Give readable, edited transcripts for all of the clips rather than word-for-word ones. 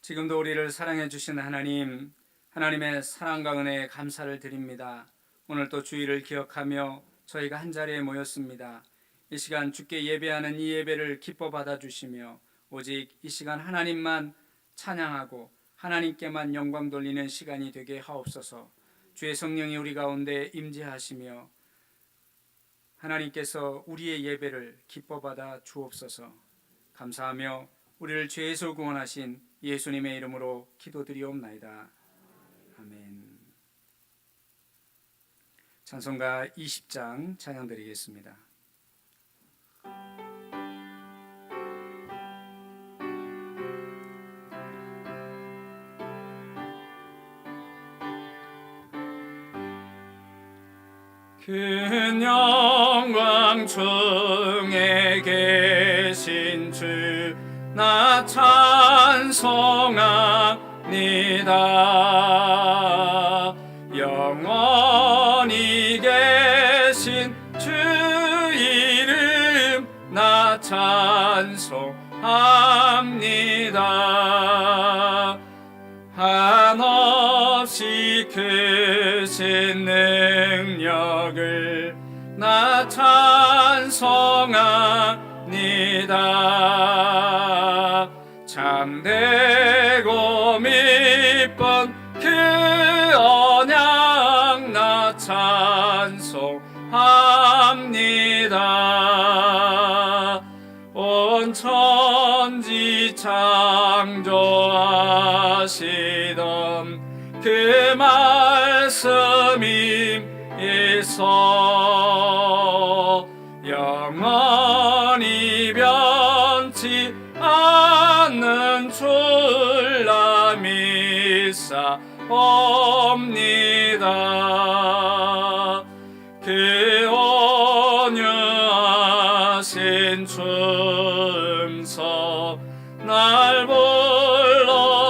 지금도 우리를 사랑해 주신 하나님, 하나님의 사랑과 은혜에 감사를 드립니다. 오늘 또 주일을 기억하며 저희가 한자리에 모였습니다. 이 시간 주께 예배하는 이 예배를 기뻐 받아주시며 오직 이 시간 하나님만 찬양하고 하나님께만 영광 돌리는 시간이 되게 하옵소서. 주의 성령이 우리 가운데 임재하시며 하나님께서 우리의 예배를 기뻐 받아 주옵소서. 감사하며 우리를 죄에서 구원하신 예수님의 이름으로 기도드리옵나이다. 아멘. 찬송가 20장 찬양드리겠습니다. 큰 영광 중에 계신 주 나 찬송합니다. 영원히 계신 주 이름 나 찬송합니다. 한없이 크신 능력을 나 찬송합니다. 참되고 미쁜 그 언약 나 찬송합니다. 온 천지 창조하시던 그 말씀임에서 영원히 변치 않는 줄라 믿사옵니다. 그 온유하신 춤서 날 불러주시고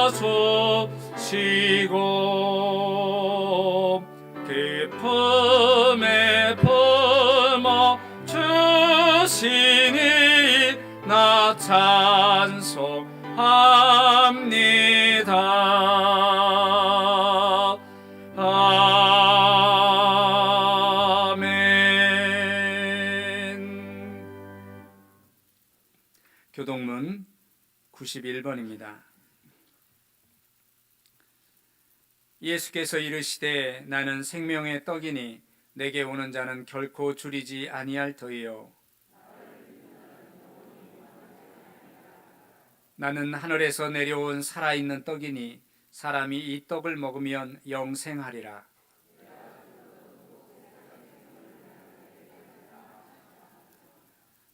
그 품에 품어 주시니 나 찬송합니다. 아멘. 교동문 91번입니다. 예수께서 이르시되 나는 생명의 떡이니 내게 오는 자는 결코 줄이지 아니할 터이요 나는 하늘에서 내려온 살아있는 떡이니 사람이 이 떡을 먹으면 영생하리라.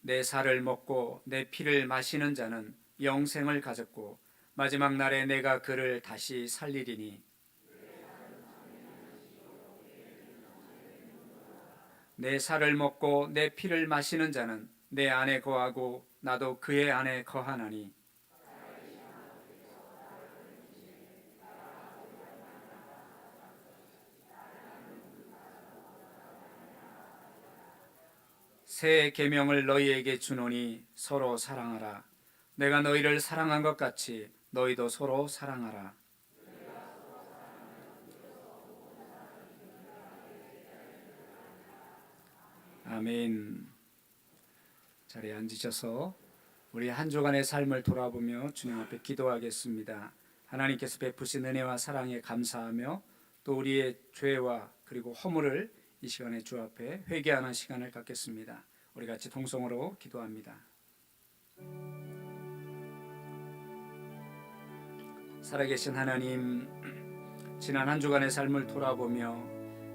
내 살을 먹고 내 피를 마시는 자는 영생을 가졌고 마지막 날에 내가 그를 다시 살리리니 내 살을 먹고 내 피를 마시는 자는 내 안에 거하고 나도 그의 안에 거하나니 새 계명을 너희에게 주노니 서로 사랑하라. 내가 너희를 사랑한 것 같이 너희도 서로 사랑하라. 아멘. 자리에 앉으셔서 우리 한 주간의 삶을 돌아보며 주님 앞에 기도하겠습니다. 하나님께서 베푸신 은혜와 사랑에 감사하며 또 우리의 죄와 그리고 허물을 이 시간에 주 앞에 회개하는 시간을 갖겠습니다. 우리 같이 동성으로 기도합니다. 살아계신 하나님, 지난 한 주간의 삶을 돌아보며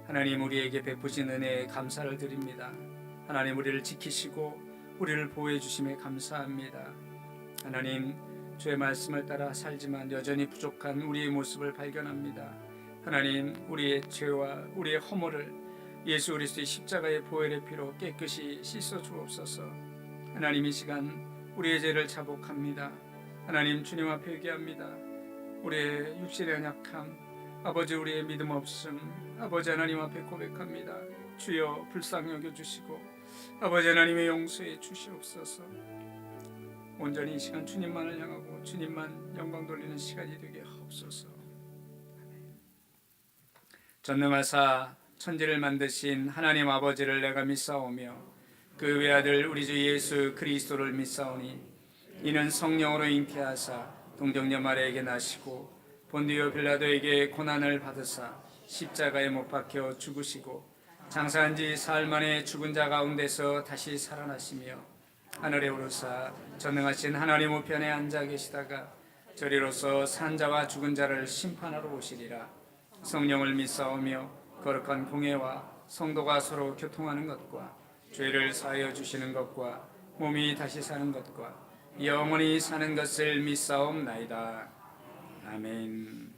하나님 우리에게 베푸신 은혜에 감사를 드립니다. 하나님 우리를 지키시고 우리를 보호해 주심에 감사합니다. 하나님 주의 말씀을 따라 살지만 여전히 부족한 우리의 모습을 발견합니다. 하나님 우리의 죄와 우리의 허물을 예수 그리스도의 십자가의 보혈의 피로 깨끗이 씻어 주옵소서. 하나님 이 시간 우리의 죄를 자복합니다. 하나님 주님 앞에 회개합니다. 우리의 육신의 연약함, 아버지 우리의 믿음 없음, 아버지 하나님 앞에 고백합니다. 주여 불쌍히 여겨주시고 아버지 하나님의 용서해 주시옵소서. 온전히 이 시간 주님만을 향하고 주님만 영광 돌리는 시간이 되게 하옵소서. 전능하사 천지를 만드신 하나님 아버지를 내가 믿사오며 그 외아들 우리 주 예수 그리스도를 믿사오니 이는 성령으로 잉태하사 동정녀 마리아에게 나시고 본디오 빌라도에게 고난을 받으사 십자가에 못 박혀 죽으시고 장사한 지 사흘 만에 죽은 자 가운데서 다시 살아나시며 하늘에 오르사 전능하신 하나님 우편에 앉아 계시다가 저리로서 산 자와 죽은 자를 심판하러 오시리라. 성령을 믿사오며 거룩한 공회와 성도가 서로 교통하는 것과 죄를 사하여 주시는 것과 몸이 다시 사는 것과 영원히 사는 것을 믿사옵나이다. 아멘.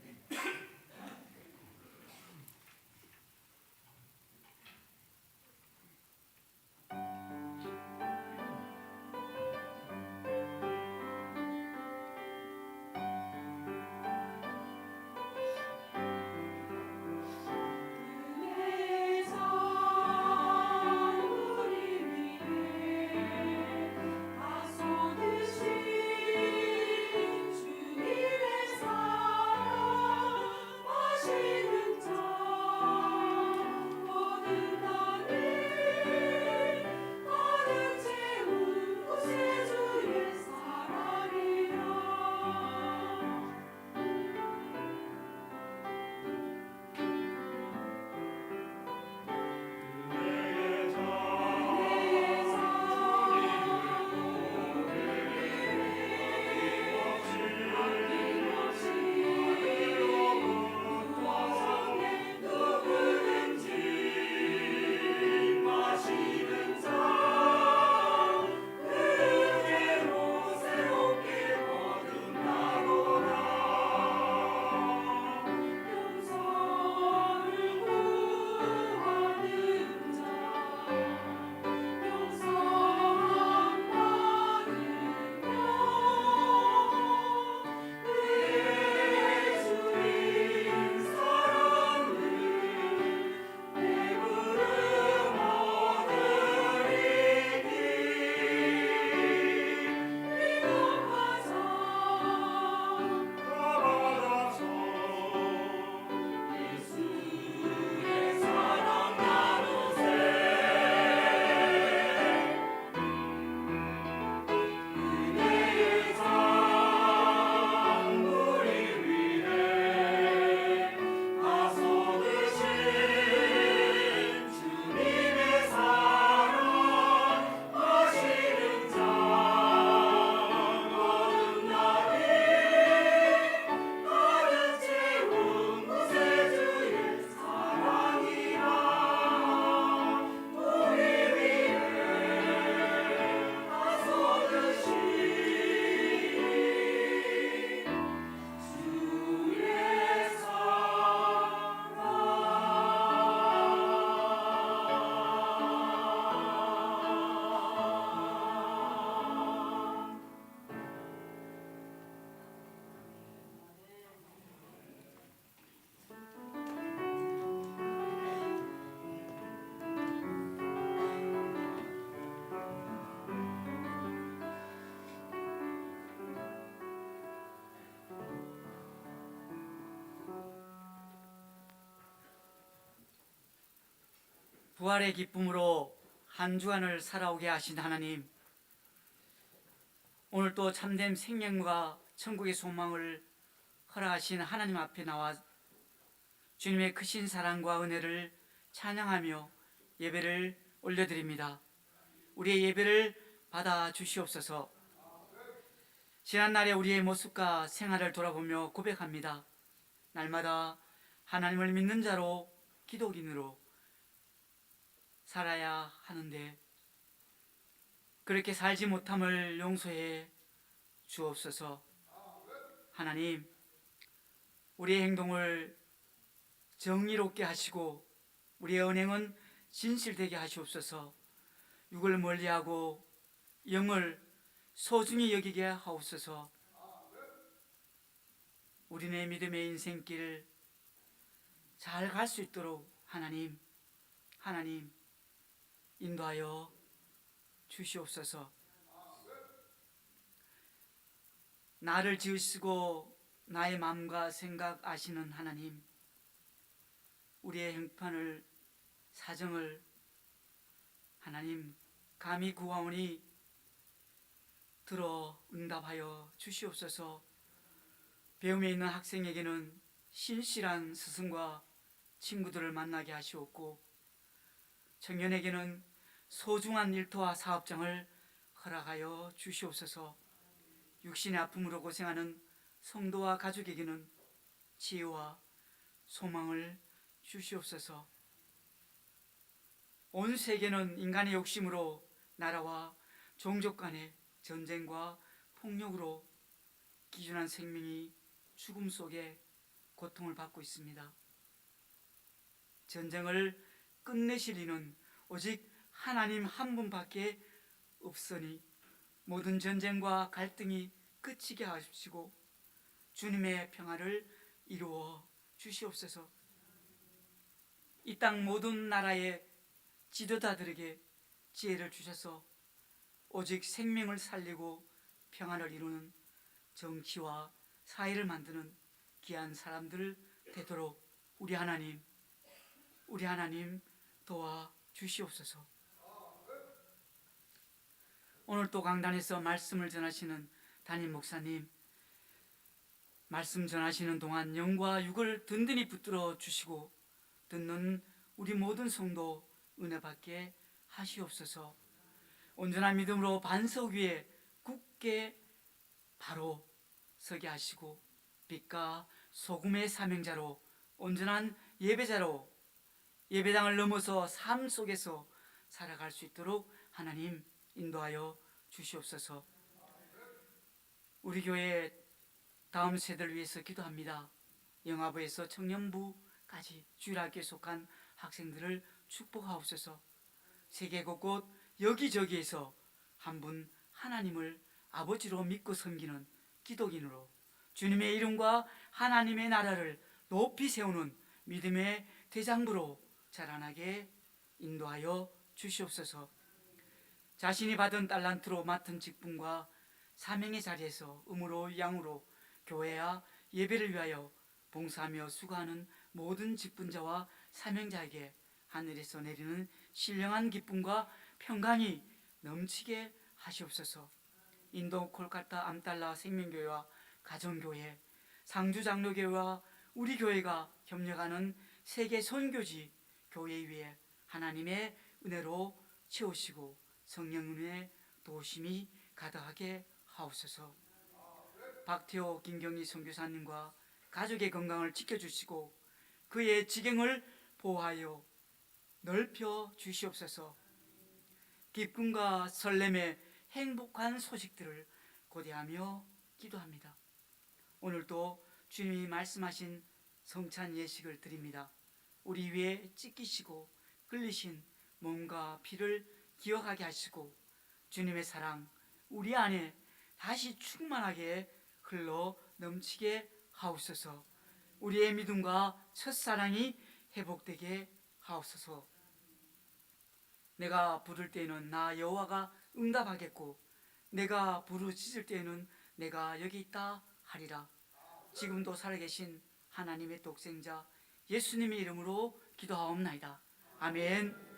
부활의 기쁨으로 한 주간을 살아오게 하신 하나님, 오늘 또 참된 생명과 천국의 소망을 허락하신 하나님 앞에 나와 주님의 크신 사랑과 은혜를 찬양하며 예배를 올려드립니다. 우리의 예배를 받아 주시옵소서. 지난날의 우리의 모습과 생활을 돌아보며 고백합니다. 날마다 하나님을 믿는 자로 기독인으로 살아야 하는데 그렇게 살지 못함을 용서해 주옵소서. 하나님, 우리의 행동을 정의롭게 하시고 우리의 언행은 진실되게 하시옵소서. 육을 멀리하고 영을 소중히 여기게 하옵소서. 우리네 믿음의 인생길 잘 갈 수 있도록 하나님 인도하여 주시옵소서. 나를 지으시고 나의 마음과 생각 아시는 하나님, 우리의 형편을, 사정을 하나님 감히 구하오니 들어 응답하여 주시옵소서. 배움에 있는 학생에게는 신실한 스승과 친구들을 만나게 하시옵고, 청년에게는 소중한 일터와 사업장을 허락하여 주시옵소서. 육신의 아픔으로 고생하는 성도와 가족에게는 지혜와 소망을 주시옵소서. 온 세계는 인간의 욕심으로 나라와 종족 간의 전쟁과 폭력으로 기준한 생명이 죽음 속에 고통을 받고 있습니다. 전쟁을 끝내실 이는 오직 하나님 한 분밖에 없으니 모든 전쟁과 갈등이 그치게 하시고 주님의 평화를 이루어 주시옵소서. 이 땅 모든 나라의 지도자들에게 지혜를 주셔서 오직 생명을 살리고 평화를 이루는 정치와 사회를 만드는 귀한 사람들 되도록 우리 하나님 도와 주시옵소서. 오늘 또 강단에서 말씀을 전하시는 담임 목사님, 말씀 전하시는 동안 영과 육을 든든히 붙들어 주시고 듣는 우리 모든 성도 은혜 받게 하시옵소서. 온전한 믿음으로 반석 위에 굳게 바로 서게 하시고 빛과 소금의 사명자로, 온전한 예배자로 예배당을 넘어서 삶 속에서 살아갈 수 있도록 하나님 인도하여 주시옵소서. 우리 교회 다음 세대를 위해서 기도합니다. 영화부에서 청년부까지 주일학교에 속한 학생들을 축복하옵소서. 세계 곳곳 여기저기에서 한 분 하나님을 아버지로 믿고 섬기는 기독인으로 주님의 이름과 하나님의 나라를 높이 세우는 믿음의 대장부로 자라나게 인도하여 주시옵소서. 자신이 받은 달란트로 맡은 직분과 사명의 자리에서 음으로 양으로 교회와 예배를 위하여 봉사하며 수고하는 모든 직분자와 사명자에게 하늘에서 내리는 신령한 기쁨과 평강이 넘치게 하시옵소서. 인도 콜카타 암달라 생명교회와 가정교회, 상주 장로교회와 우리 교회가 협력하는 세계 선교지 교회 위에 하나님의 은혜로 채우시고 성령의 도우심이 가득하게 하옵소서. 박태호 김경희 선교사님과 가족의 건강을 지켜주시고 그의 지경을 보호하여 넓혀 주시옵소서. 기쁨과 설렘의 행복한 소식들을 고대하며 기도합니다. 오늘도 주님이 말씀하신 성찬 예식을 드립니다. 우리 위에 찢기시고 끌리신 몸과 피를 기억하게 하시고 주님의 사랑 우리 안에 다시 충만하게 흘러 넘치게 하옵소서. 우리의 믿음과 첫사랑이 회복되게 하옵소서. 내가 부를 때에는 나 여호와가 응답하겠고 내가 부르짖을 때에는 내가 여기 있다 하리라. 지금도 살아계신 하나님의 독생자 예수님의 이름으로 기도하옵나이다. 아멘.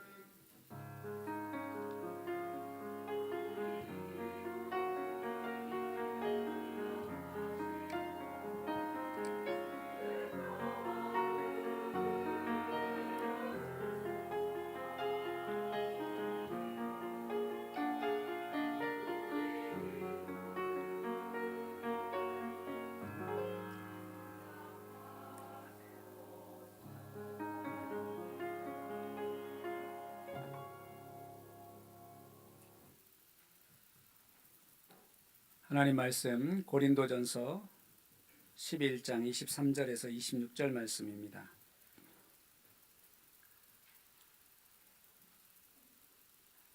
하나님 말씀 고린도전서 11장 23절에서 26절 말씀입니다.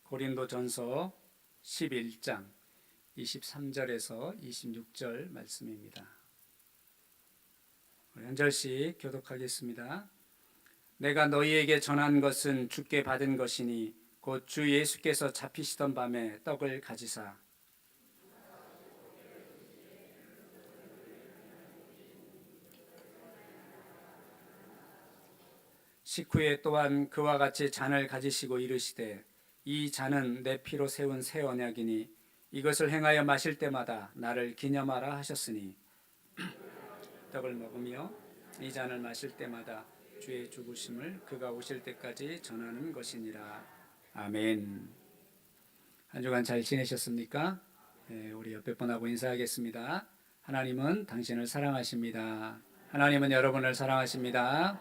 고린도전서 11장 23절에서 26절 말씀입니다. 우리 한 절씩 교독하겠습니다. 내가 너희에게 전한 것은 주께 받은 것이니 곧 주 예수께서 잡히시던 밤에 떡을 가지사 식후에 또한 그와 같이 잔을 가지시고 이르시되 이 잔은 내 피로 세운 새 언약이니 이것을 행하여 마실 때마다 나를 기념하라 하셨으니 떡을 먹으며 이 잔을 마실 때마다 주의 죽으심을 그가 오실 때까지 전하는 것이니라. 아멘. 한 주간 잘 지내셨습니까? 네, 우리 옆에 분하고 인사하겠습니다. 하나님은 당신을 사랑하십니다. 하나님은 여러분을 사랑하십니다.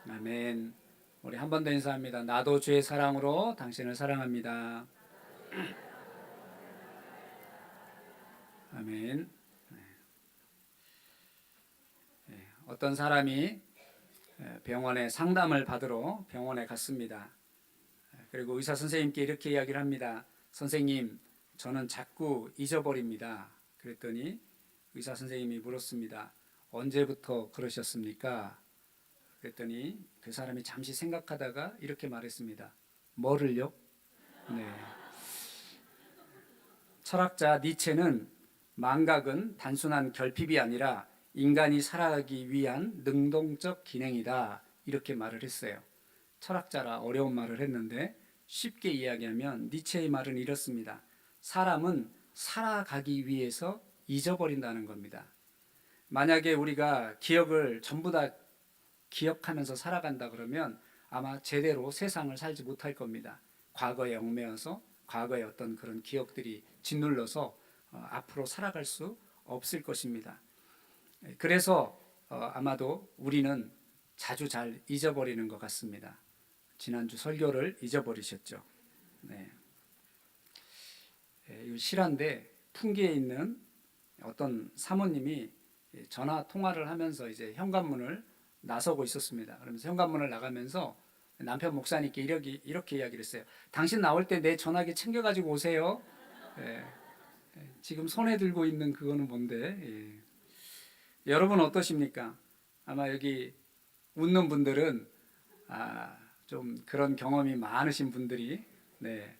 아멘. 우리 한 번 더 인사합니다. 나도 주의 사랑으로 당신을 사랑합니다. 아멘. 어떤 사람이 병원에 상담을 받으러 병원에 갔습니다. 그리고 의사 선생님께 이렇게 이야기를 합니다. 선생님, 저는 자꾸 잊어버립니다. 그랬더니 의사 선생님이 물었습니다. 언제부터 그러셨습니까? 그랬더니 그 사람이 잠시 생각하다가 이렇게 말했습니다. 뭐를요? 네. 철학자 니체는 망각은 단순한 결핍이 아니라 인간이 살아가기 위한 능동적 기능이다. 이렇게 말을 했어요. 철학자라 어려운 말을 했는데 쉽게 이야기하면 니체의 말은 이렇습니다. 사람은 살아가기 위해서 잊어버린다는 겁니다. 만약에 우리가 기억을 전부 다 기억하면서 살아간다 그러면 아마 제대로 세상을 살지 못할 겁니다. 과거에 얽매여서 과거의 어떤 그런 기억들이 짓눌러서 앞으로 살아갈 수 없을 것입니다. 그래서 아마도 우리는 자주 잘 잊어버리는 것 같습니다. 지난주 설교를 잊어버리셨죠. 네. 이 실화인데 풍기에 있는 어떤 사모님이 전화 통화를 하면서 이제 현관문을 나서고 있었습니다. 그러면서 현관문을 나가면서 남편 목사님께 이렇게 이야기를 했어요. 당신 나올 때 내 전화기 챙겨가지고 오세요. 예. 지금 손에 들고 있는 그거는 뭔데? 예. 여러분 어떠십니까? 아마 여기 웃는 분들은 좀 그런 경험이 많으신 분들이 네,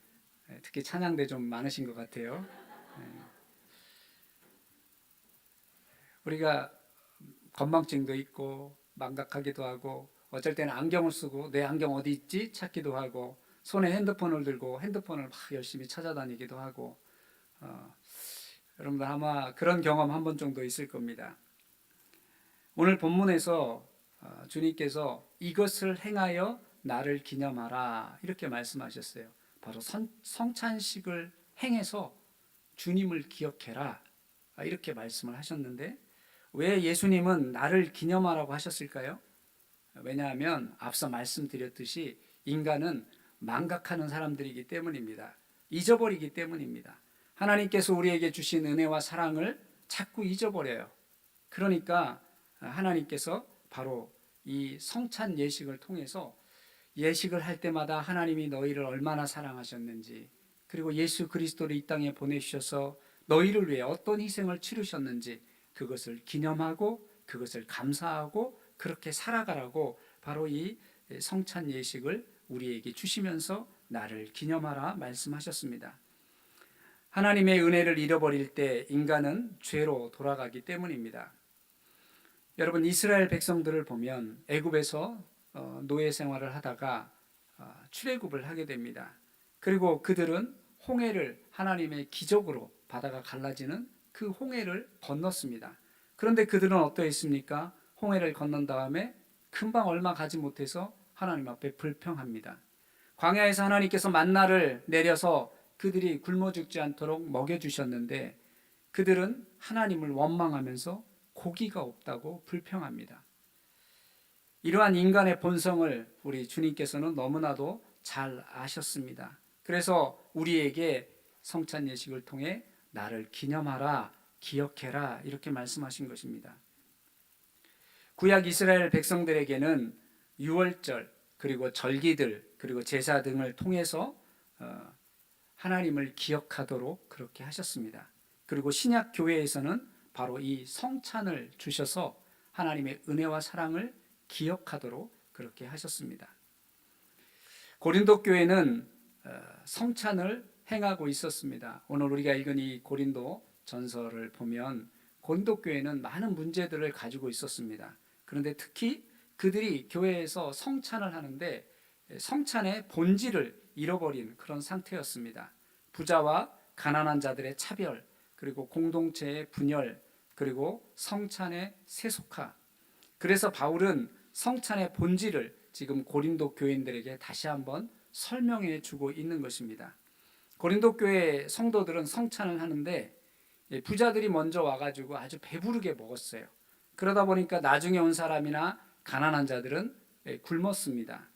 특히 찬양대 좀 많으신 것 같아요. 우리가 건망증도 있고 망각하기도 하고 어쩔 때는 안경을 쓰고 내 안경 어디 있지 찾기도 하고 손에 핸드폰을 들고 핸드폰을 막 열심히 찾아다니기도 하고 여러분들 아마 그런 경험 한 번 정도 있을 겁니다. 오늘 본문에서 주님께서 이것을 행하여 나를 기념하라 이렇게 말씀하셨어요. 바로 성찬식을 행해서 주님을 기억해라 이렇게 말씀을 하셨는데 왜 예수님은 나를 기념하라고 하셨을까요? 왜냐하면 앞서 말씀드렸듯이 인간은 망각하는 사람들이기 때문입니다. 잊어버리기 때문입니다. 하나님께서 우리에게 주신 은혜와 사랑을 자꾸 잊어버려요. 그러니까 하나님께서 바로 이 성찬 예식을 통해서 예식을 할 때마다 하나님이 너희를 얼마나 사랑하셨는지 그리고 예수 그리스도를 이 땅에 보내주셔서 너희를 위해 어떤 희생을 치르셨는지 그것을 기념하고 그것을 감사하고 그렇게 살아가라고 바로 이 성찬 예식을 우리에게 주시면서 나를 기념하라 말씀하셨습니다. 하나님의 은혜를 잃어버릴 때 인간은 죄로 돌아가기 때문입니다. 여러분 이스라엘 백성들을 보면 애굽에서 노예 생활을 하다가 출애굽을 하게 됩니다. 그리고 그들은 홍해를 하나님의 기적으로 바다가 갈라지는 그 홍해를 건넜습니다. 그런데 그들은 어떠했습니까? 홍해를 건넌 다음에 금방 얼마 가지 못해서 하나님 앞에 불평합니다. 광야에서 하나님께서 만나를 내려서 그들이 굶어 죽지 않도록 먹여주셨는데 그들은 하나님을 원망하면서 고기가 없다고 불평합니다. 이러한 인간의 본성을 우리 주님께서는 너무나도 잘 아셨습니다. 그래서 우리에게 성찬 예식을 통해 나를 기념하라, 기억해라 이렇게 말씀하신 것입니다. 구약 이스라엘 백성들에게는 유월절 그리고 절기들 그리고 제사 등을 통해서 하나님을 기억하도록 그렇게 하셨습니다. 그리고 신약 교회에서는 바로 이 성찬을 주셔서 하나님의 은혜와 사랑을 기억하도록 그렇게 하셨습니다. 고린도 교회는 성찬을 행하고 있었습니다. 오늘 우리가 읽은 이 고린도 전서를 보면 고린도 교회는 많은 문제들을 가지고 있었습니다. 그런데 특히 그들이 교회에서 성찬을 하는데 성찬의 본질을 잃어버린 그런 상태였습니다. 부자와 가난한 자들의 차별, 그리고 공동체의 분열, 그리고 성찬의 세속화. 그래서 바울은 성찬의 본질을 지금 고린도 교인들에게 다시 한번 설명해 주고 있는 것입니다. 고린도 교회 성도들은 성찬을 하는데 부자들이 먼저 와가지고 아주 배부르게 먹었어요. 그러다 보니까 나중에 온 사람이나 가난한 자들은 굶었습니다.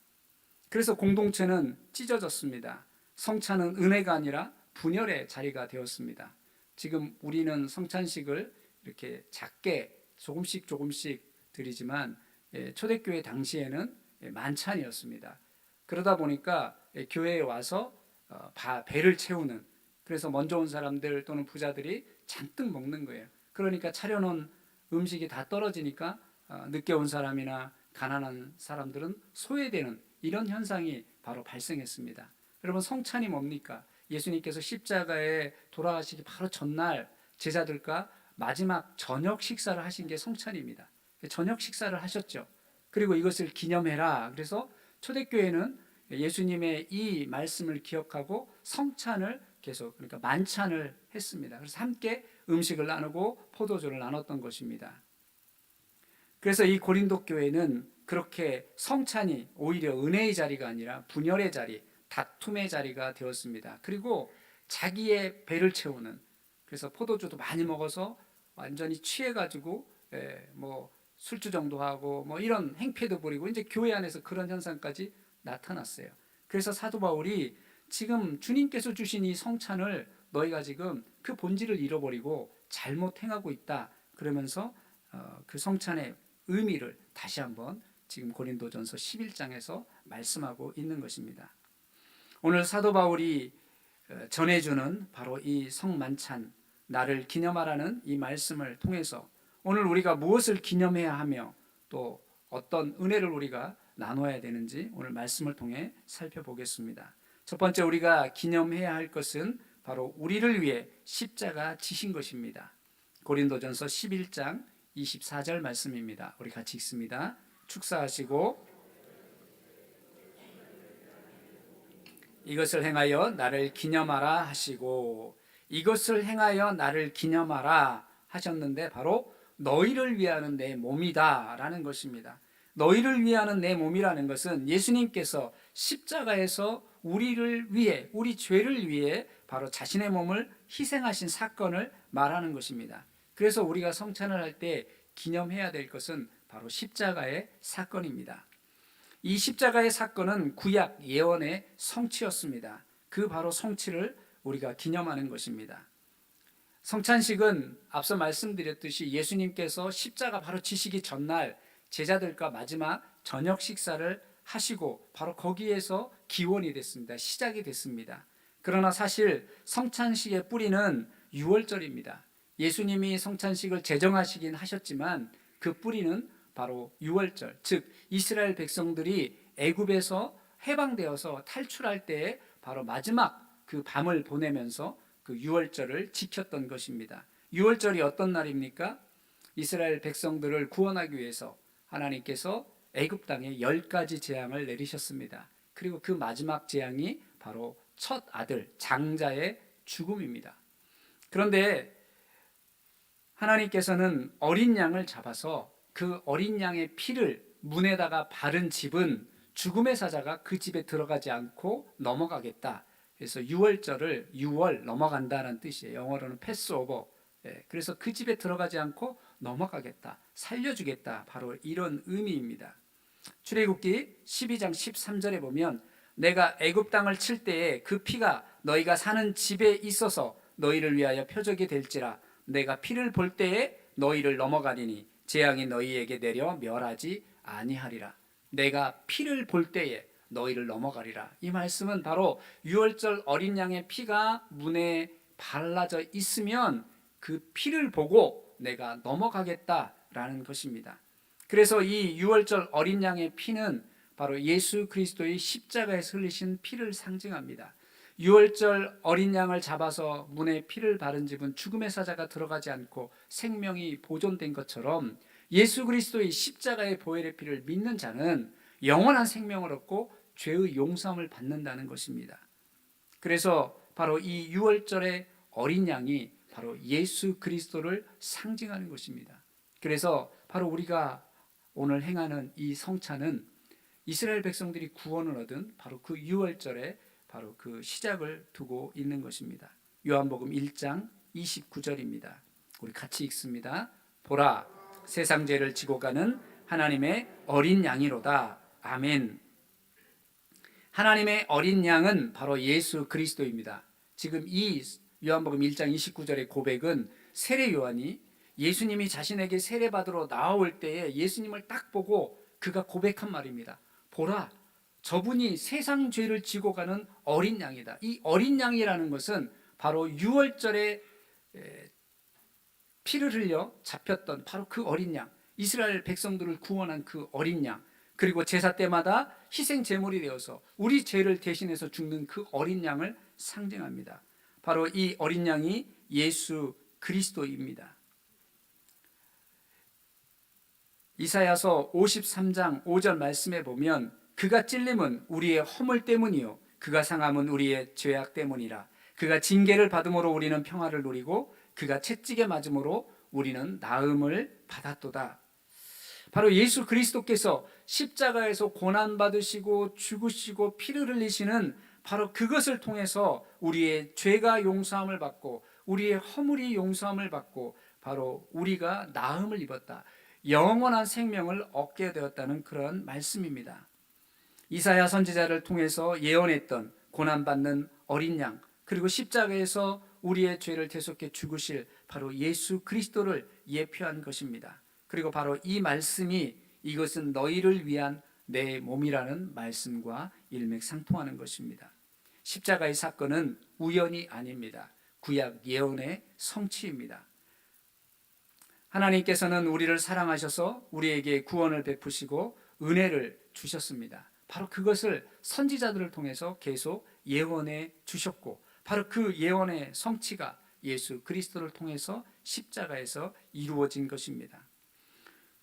그래서 공동체는 찢어졌습니다. 성찬은 은혜가 아니라 분열의 자리가 되었습니다. 지금 우리는 성찬식을 이렇게 작게 조금씩 드리지만 초대교회 당시에는 만찬이었습니다. 그러다 보니까 교회에 와서 배를 채우는, 그래서 먼저 온 사람들 또는 부자들이 잔뜩 먹는 거예요. 그러니까 차려놓은 음식이 다 떨어지니까 늦게 온 사람이나 가난한 사람들은 소외되는 이런 현상이 바로 발생했습니다. 여러분, 성찬이 뭡니까? 예수님께서 십자가에 돌아가시기 바로 전날 제자들과 마지막 저녁 식사를 하신 게 성찬입니다. 저녁 식사를 하셨죠. 그리고 이것을 기념해라. 그래서 초대교회는 예수님의 이 말씀을 기억하고 성찬을 계속, 그러니까 만찬을 했습니다. 그래서 함께 음식을 나누고 포도주를 나눴던 것입니다. 그래서 이 고린도 교회는 그렇게 성찬이 오히려 은혜의 자리가 아니라 분열의 자리, 다툼의 자리가 되었습니다. 그리고 자기의 배를 채우는, 그래서 포도주도 많이 먹어서 완전히 취해가지고 뭐 술주정도 하고 뭐 이런 행패도 부리고, 이제 교회 안에서 그런 현상까지 나타났어요. 그래서 사도 바울이 지금 주님께서 주신 이 성찬을 너희가 지금 그 본질을 잃어버리고 잘못 행하고 있다, 그러면서 그 성찬의 의미를 다시 한번 지금 고린도전서 11장에서 말씀하고 있는 것입니다. 오늘 사도 바울이 전해주는 바로 이 성만찬, 나를 기념하라는 이 말씀을 통해서 오늘 우리가 무엇을 기념해야 하며 또 어떤 은혜를 우리가 나눠야 되는지 오늘 말씀을 통해 살펴보겠습니다. 첫 번째, 우리가 기념해야 할 것은 바로 우리를 위해 십자가 지신 것입니다. 고린도전서 11장 24절 말씀입니다. 우리 같이 읽습니다. 축사하시고 이것을 행하여 나를 기념하라 하시고, 이것을 행하여 나를 기념하라 하셨는데 바로 너희를 위하는 내 몸이다 라는 것입니다. 너희를 위하는 내 몸이라는 것은 예수님께서 십자가에서 우리를 위해, 우리 죄를 위해 바로 자신의 몸을 희생하신 사건을 말하는 것입니다. 그래서 우리가 성찬을 할 때 기념해야 될 것은 바로 십자가의 사건입니다. 이 십자가의 사건은 구약 예언의 성취였습니다. 그 바로 성취를 우리가 기념하는 것입니다. 성찬식은 앞서 말씀드렸듯이 예수님께서 십자가 바로 지시기 전날 제자들과 마지막 저녁 식사를 하시고 바로 거기에서 기원이 됐습니다. 시작이 됐습니다. 그러나 사실 성찬식의 뿌리는 유월절입니다. 예수님이 성찬식을 제정하시긴 하셨지만 그 뿌리는 바로 유월절, 즉 이스라엘 백성들이 애굽에서 해방되어서 탈출할 때에 바로 마지막 그 밤을 보내면서 그 유월절을 지켰던 것입니다. 유월절이 어떤 날입니까? 이스라엘 백성들을 구원하기 위해서 하나님께서 애굽 땅에 10가지 재앙을 내리셨습니다. 그리고 그 마지막 재앙이 바로 첫 아들 장자의 죽음입니다. 그런데 하나님께서는 어린 양을 잡아서 그 어린 양의 피를 문에다가 바른 집은 죽음의 사자가 그 집에 들어가지 않고 넘어가겠다. 그래서 유월절을 유월 넘어간다는 뜻이에요. 영어로는 패스오버. 그래서 그 집에 들어가지 않고 넘어가겠다, 살려주겠다, 바로 이런 의미입니다. 출애굽기 12장 13절에 보면 내가 애굽 땅을 칠 때에 그 피가 너희가 사는 집에 있어서 너희를 위하여 표적이 될지라 내가 피를 볼 때에 너희를 넘어가리니 재앙이 너희에게 내려 멸하지 아니하리라. 내가 피를 볼 때에 너희를 넘어가리라. 이 말씀은 바로 유월절 어린 양의 피가 문에 발라져 있으면 그 피를 보고 내가 넘어가겠다라는 것입니다. 그래서 이 유월절 어린 양의 피는 바로 예수 그리스도의 십자가에서 흘리신 피를 상징합니다. 유월절 어린 양을 잡아서 문에 피를 바른 집은 죽음의 사자가 들어가지 않고 생명이 보존된 것처럼 예수 그리스도의 십자가의 보혈의 피를 믿는 자는 영원한 생명을 얻고 죄의 용서함을 받는다는 것입니다. 그래서 바로 이 유월절의 어린 양이 바로 예수 그리스도를 상징하는 것입니다. 그래서 바로 우리가 오늘 행하는 이 성찬은 이스라엘 백성들이 구원을 얻은 바로 그 유월절에 바로 그 시작을 두고 있는 것입니다. 요한복음 1장 29절입니다. 우리 같이 읽습니다. 보라, 세상 죄를 지고 가는 하나님의 어린 양이로다. 아멘. 하나님의 어린 양은 바로 예수 그리스도입니다. 지금 이 요한복음 1장 29절의 고백은 세례 요한이 예수님이 자신에게 세례받으러 나올 때에 예수님을 딱 보고 그가 고백한 말입니다. 보라, 저분이 세상 죄를 지고 가는 어린 양이다. 이 어린 양이라는 것은 바로 유월절에 피를 흘려 잡혔던 바로 그 어린 양, 이스라엘 백성들을 구원한 그 어린 양, 그리고 제사 때마다 희생 제물이 되어서 우리 죄를 대신해서 죽는 그 어린 양을 상징합니다. 바로 이 어린 양이 예수 그리스도입니다. 이사야서 53장 5절 말씀에 보면 그가 찔림은 우리의 허물 때문이요 그가 상함은 우리의 죄악 때문이라. 그가 징계를 받음으로 우리는 평화를 누리고 그가 채찍에 맞음으로 우리는 나음을 받았도다. 바로 예수 그리스도께서 십자가에서 고난받으시고 죽으시고 피를 흘리시는 바로 그것을 통해서 우리의 죄가 용서함을 받고 우리의 허물이 용서함을 받고 바로 우리가 나음을 입었다. 영원한 생명을 얻게 되었다는 그런 말씀입니다. 이사야 선지자를 통해서 예언했던 고난받는 어린 양, 그리고 십자가에서 우리의 죄를 대속해 죽으실 바로 예수 그리스도를 예표한 것입니다. 그리고 바로 이 말씀이 이것은 너희를 위한 내 몸이라는 말씀과 일맥상통하는 것입니다. 십자가의 사건은 우연이 아닙니다. 구약 예언의 성취입니다. 하나님께서는 우리를 사랑하셔서 우리에게 구원을 베푸시고 은혜를 주셨습니다. 바로 그것을 선지자들을 통해서 계속 예언해 주셨고 바로 그 예언의 성취가 예수 그리스도를 통해서 십자가에서 이루어진 것입니다.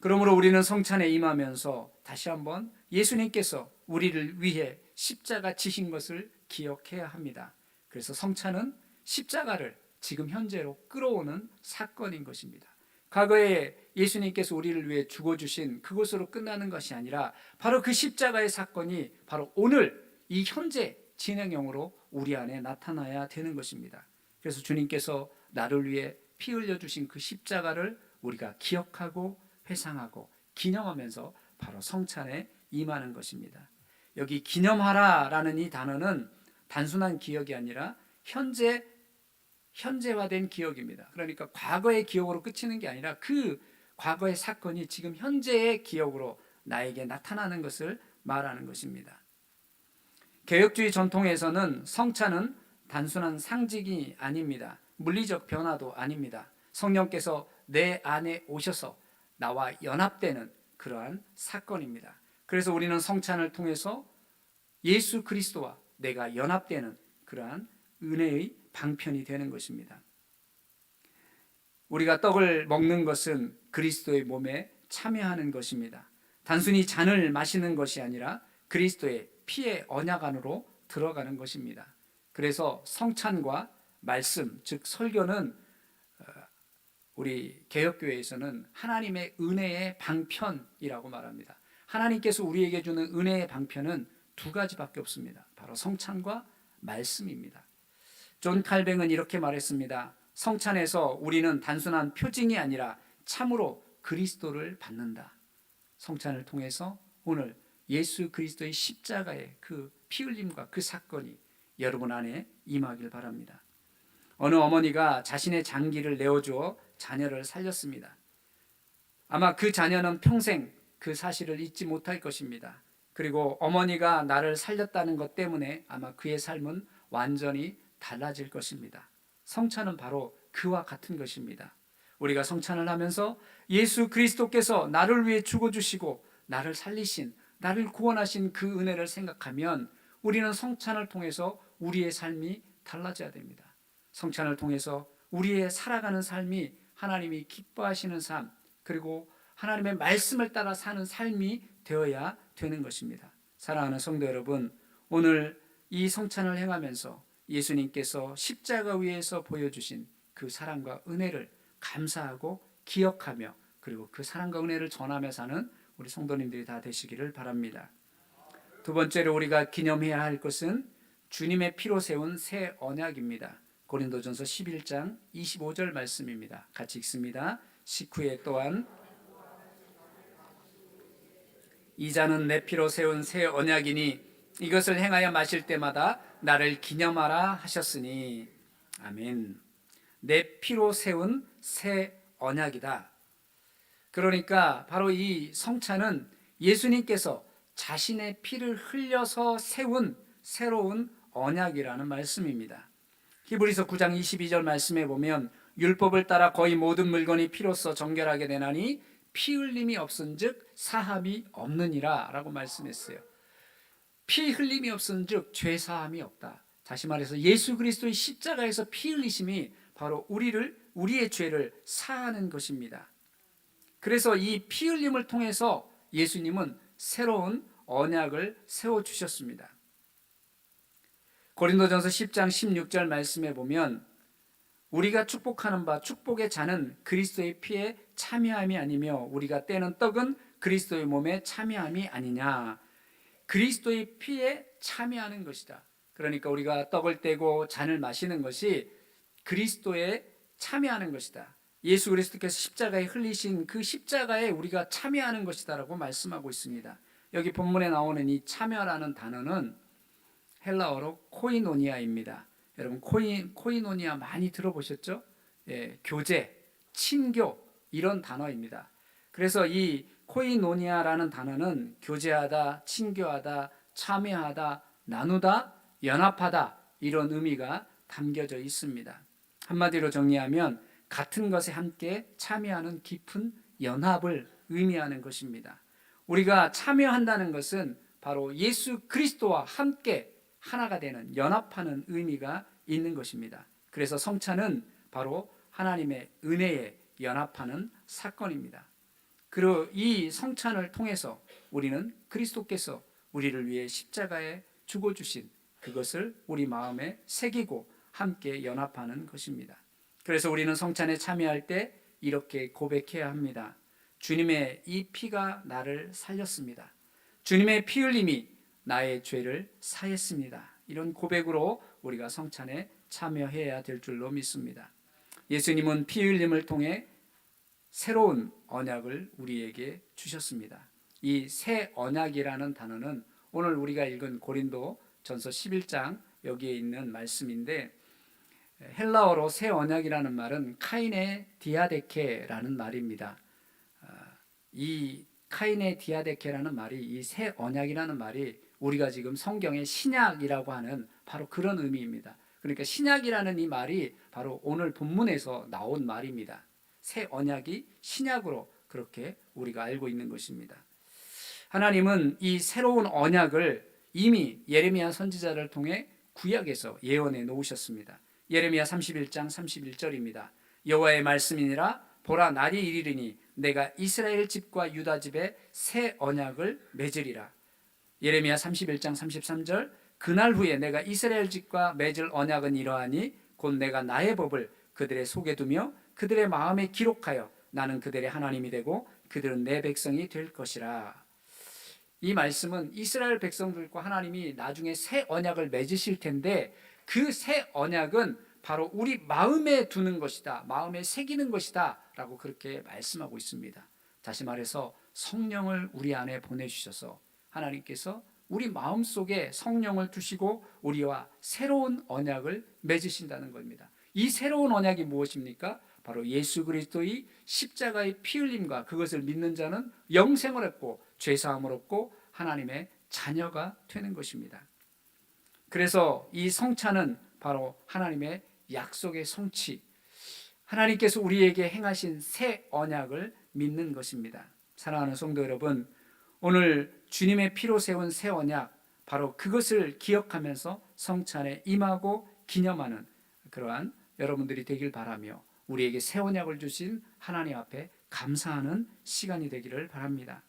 그러므로 우리는 성찬에 임하면서 다시 한번 예수님께서 우리를 위해 십자가 지신 것을 기억해야 합니다. 그래서 성찬은 십자가를 지금 현재로 끌어오는 사건인 것입니다. 과거에 예수님께서 우리를 위해 죽어주신 그것으로 끝나는 것이 아니라 바로 그 십자가의 사건이 바로 오늘 이 현재 진행형으로 우리 안에 나타나야 되는 것입니다. 그래서 주님께서 나를 위해 피 흘려주신 그 십자가를 우리가 기억하고 회상하고 기념하면서 바로 성찬에 임하는 것입니다. 여기 기념하라라는 이 단어는 단순한 기억이 아니라 현재화된 기억입니다. 그러니까 과거의 기억으로 그치는 게 아니라 그 과거의 사건이 지금 현재의 기억으로 나에게 나타나는 것을 말하는 것입니다. 개혁주의 전통에서는 성찬은 단순한 상징이 아닙니다. 물리적 변화도 아닙니다. 성령께서 내 안에 오셔서 나와 연합되는 그러한 사건입니다. 그래서 우리는 성찬을 통해서 예수 그리스도와 내가 연합되는 그러한 은혜의 방편이 되는 것입니다. 우리가 떡을 먹는 것은 그리스도의 몸에 참여하는 것입니다. 단순히 잔을 마시는 것이 아니라 그리스도의 피의 언약 안으로 들어가는 것입니다. 그래서 성찬과 말씀, 즉 설교는 우리 개혁교회에서는 하나님의 은혜의 방편이라고 말합니다. 하나님께서 우리에게 주는 은혜의 방편은 두 가지밖에 없습니다. 바로 성찬과 말씀입니다. 존 칼뱅은 이렇게 말했습니다. 성찬에서 우리는 단순한 표징이 아니라 참으로 그리스도를 받는다. 성찬을 통해서 오늘 예수 그리스도의 십자가의 그 피 흘림과 그 사건이 여러분 안에 임하길 바랍니다. 어느 어머니가 자신의 장기를 내어주어 자녀를 살렸습니다. 아마 그 자녀는 평생 그 사실을 잊지 못할 것입니다. 그리고 어머니가 나를 살렸다는 것 때문에 아마 그의 삶은 완전히 달라질 것입니다. 성찬은 바로 그와 같은 것입니다. 우리가 성찬을 하면서 예수 그리스도께서 나를 위해 죽어주시고 나를 살리신, 나를 구원하신 그 은혜를 생각하면 우리는 성찬을 통해서 우리의 삶이 달라져야 됩니다. 성찬을 통해서 우리의 살아가는 삶이 하나님이 기뻐하시는 삶, 그리고 하나님의 말씀을 따라 사는 삶이 되어야 되는 것입니다. 사랑하는 성도 여러분, 오늘 이 성찬을 행하면서 예수님께서 십자가 위에서 보여주신 그 사랑과 은혜를 감사하고 기억하며 그리고 그 사랑과 은혜를 전하며 사는 우리 성도님들이 다 되시기를 바랍니다. 두 번째로 우리가 기념해야 할 것은 주님의 피로 세운 새 언약입니다. 고린도전서 11장 25절 말씀입니다. 같이 읽습니다. 식후에 또한 이 잔은 내 피로 세운 새 언약이니 이것을 행하여 마실 때마다 나를 기념하라 하셨으니. 아멘. 내 피로 세운 새 언약이다. 그러니까 바로 이 성찬은 예수님께서 자신의 피를 흘려서 세운 새로운 언약이라는 말씀입니다. 히브리서 9장 22절 말씀에 보면 율법을 따라 거의 모든 물건이 피로써 정결하게 되나니 피 흘림이 없은즉 사함이 없느니라 라고 말씀했어요. 피 흘림이 없은즉 죄 사함이 없다. 다시 말해서 예수 그리스도의 십자가에서 피 흘리심이 바로 우리의 죄를 사하는 것입니다. 그래서 이 피 흘림을 통해서 예수님은 새로운 언약을 세워주셨습니다. 고린도전서 10장 16절 말씀에 보면 우리가 축복하는 바 축복의 잔은 그리스도의 피에 참여함이 아니며 우리가 떼는 떡은 그리스도의 몸에 참여함이 아니냐. 그리스도의 피에 참여하는 것이다. 그러니까 우리가 떡을 떼고 잔을 마시는 것이 그리스도에 참여하는 것이다. 예수 그리스도께서 십자가에 흘리신 그 십자가에 우리가 참여하는 것이다라고 말씀하고 있습니다. 여기 본문에 나오는 이 참여라는 단어는 헬라어로 코이노니아입니다. 여러분 코이노니아 많이 들어보셨죠? 예, 교제, 친교 이런 단어입니다. 그래서 이 코이노니아라는 단어는 교제하다, 친교하다, 참여하다, 나누다, 연합하다 이런 의미가 담겨져 있습니다. 한마디로 정리하면 같은 것에 함께 참여하는 깊은 연합을 의미하는 것입니다. 우리가 참여한다는 것은 바로 예수 그리스도와 함께 하나가 되는 연합하는 의미가 있는 것입니다. 그래서 성찬은 바로 하나님의 은혜에 연합하는 사건입니다. 그리고 이 성찬을 통해서 우리는 그리스도께서 우리를 위해 십자가에 죽어주신 그것을 우리 마음에 새기고 함께 연합하는 것입니다. 그래서 우리는 성찬에 참여할 때 이렇게 고백해야 합니다. 주님의 이 피가 나를 살렸습니다. 주님의 피 흘림이 나의 죄를 사했습니다. 이런 고백으로 우리가 성찬에 참여해야 될 줄로 믿습니다. 예수님은 피 흘림을 통해 새로운 언약을 우리에게 주셨습니다. 이 새 언약이라는 단어는 오늘 우리가 읽은 고린도 전서 11장 여기에 있는 말씀인데 헬라어로 새 언약이라는 말은 카이네 디아데케라는 말입니다. 이 카이네 디아데케라는 말이 이 새 언약이라는 말이 우리가 지금 성경의 신약이라고 하는 바로 그런 의미입니다. 그러니까 신약이라는 이 말이 바로 오늘 본문에서 나온 말입니다. 새 언약이 신약으로 그렇게 우리가 알고 있는 것입니다. 하나님은 이 새로운 언약을 이미 예레미야 선지자를 통해 구약에서 예언해 놓으셨습니다. 예레미야 31장 31절입니다. 여호와의 말씀이니라 보라 날이 이르리니 내가 이스라엘 집과 유다 집에 새 언약을 맺으리라. 예레미야 31장 33절 그날 후에 내가 이스라엘 집과 맺을 언약은 이러하니 곧 내가 나의 법을 그들의 속에 두며 그들의 마음에 기록하여 나는 그들의 하나님이 되고 그들은 내 백성이 될 것이라. 이 말씀은 이스라엘 백성들과 하나님이 나중에 새 언약을 맺으실 텐데 그 새 언약은 바로 우리 마음에 두는 것이다. 마음에 새기는 것이다. 라고 그렇게 말씀하고 있습니다. 다시 말해서 성령을 우리 안에 보내주셔서 하나님께서 우리 마음속에 성령을 두시고 우리와 새로운 언약을 맺으신다는 겁니다. 이 새로운 언약이 무엇입니까? 바로 예수 그리스도의 십자가의 피 흘림과 그것을 믿는 자는 영생을 얻고 죄사함을 얻고 하나님의 자녀가 되는 것입니다. 그래서 이 성찬은 바로 하나님의 약속의 성취, 하나님께서 우리에게 행하신 새 언약을 믿는 것입니다. 사랑하는 성도 여러분, 오늘 주님의 피로 세운 새 언약, 바로 그것을 기억하면서 성찬에 임하고 기념하는 그러한 여러분들이 되길 바라며 우리에게 새 언약을 주신 하나님 앞에 감사하는 시간이 되기를 바랍니다.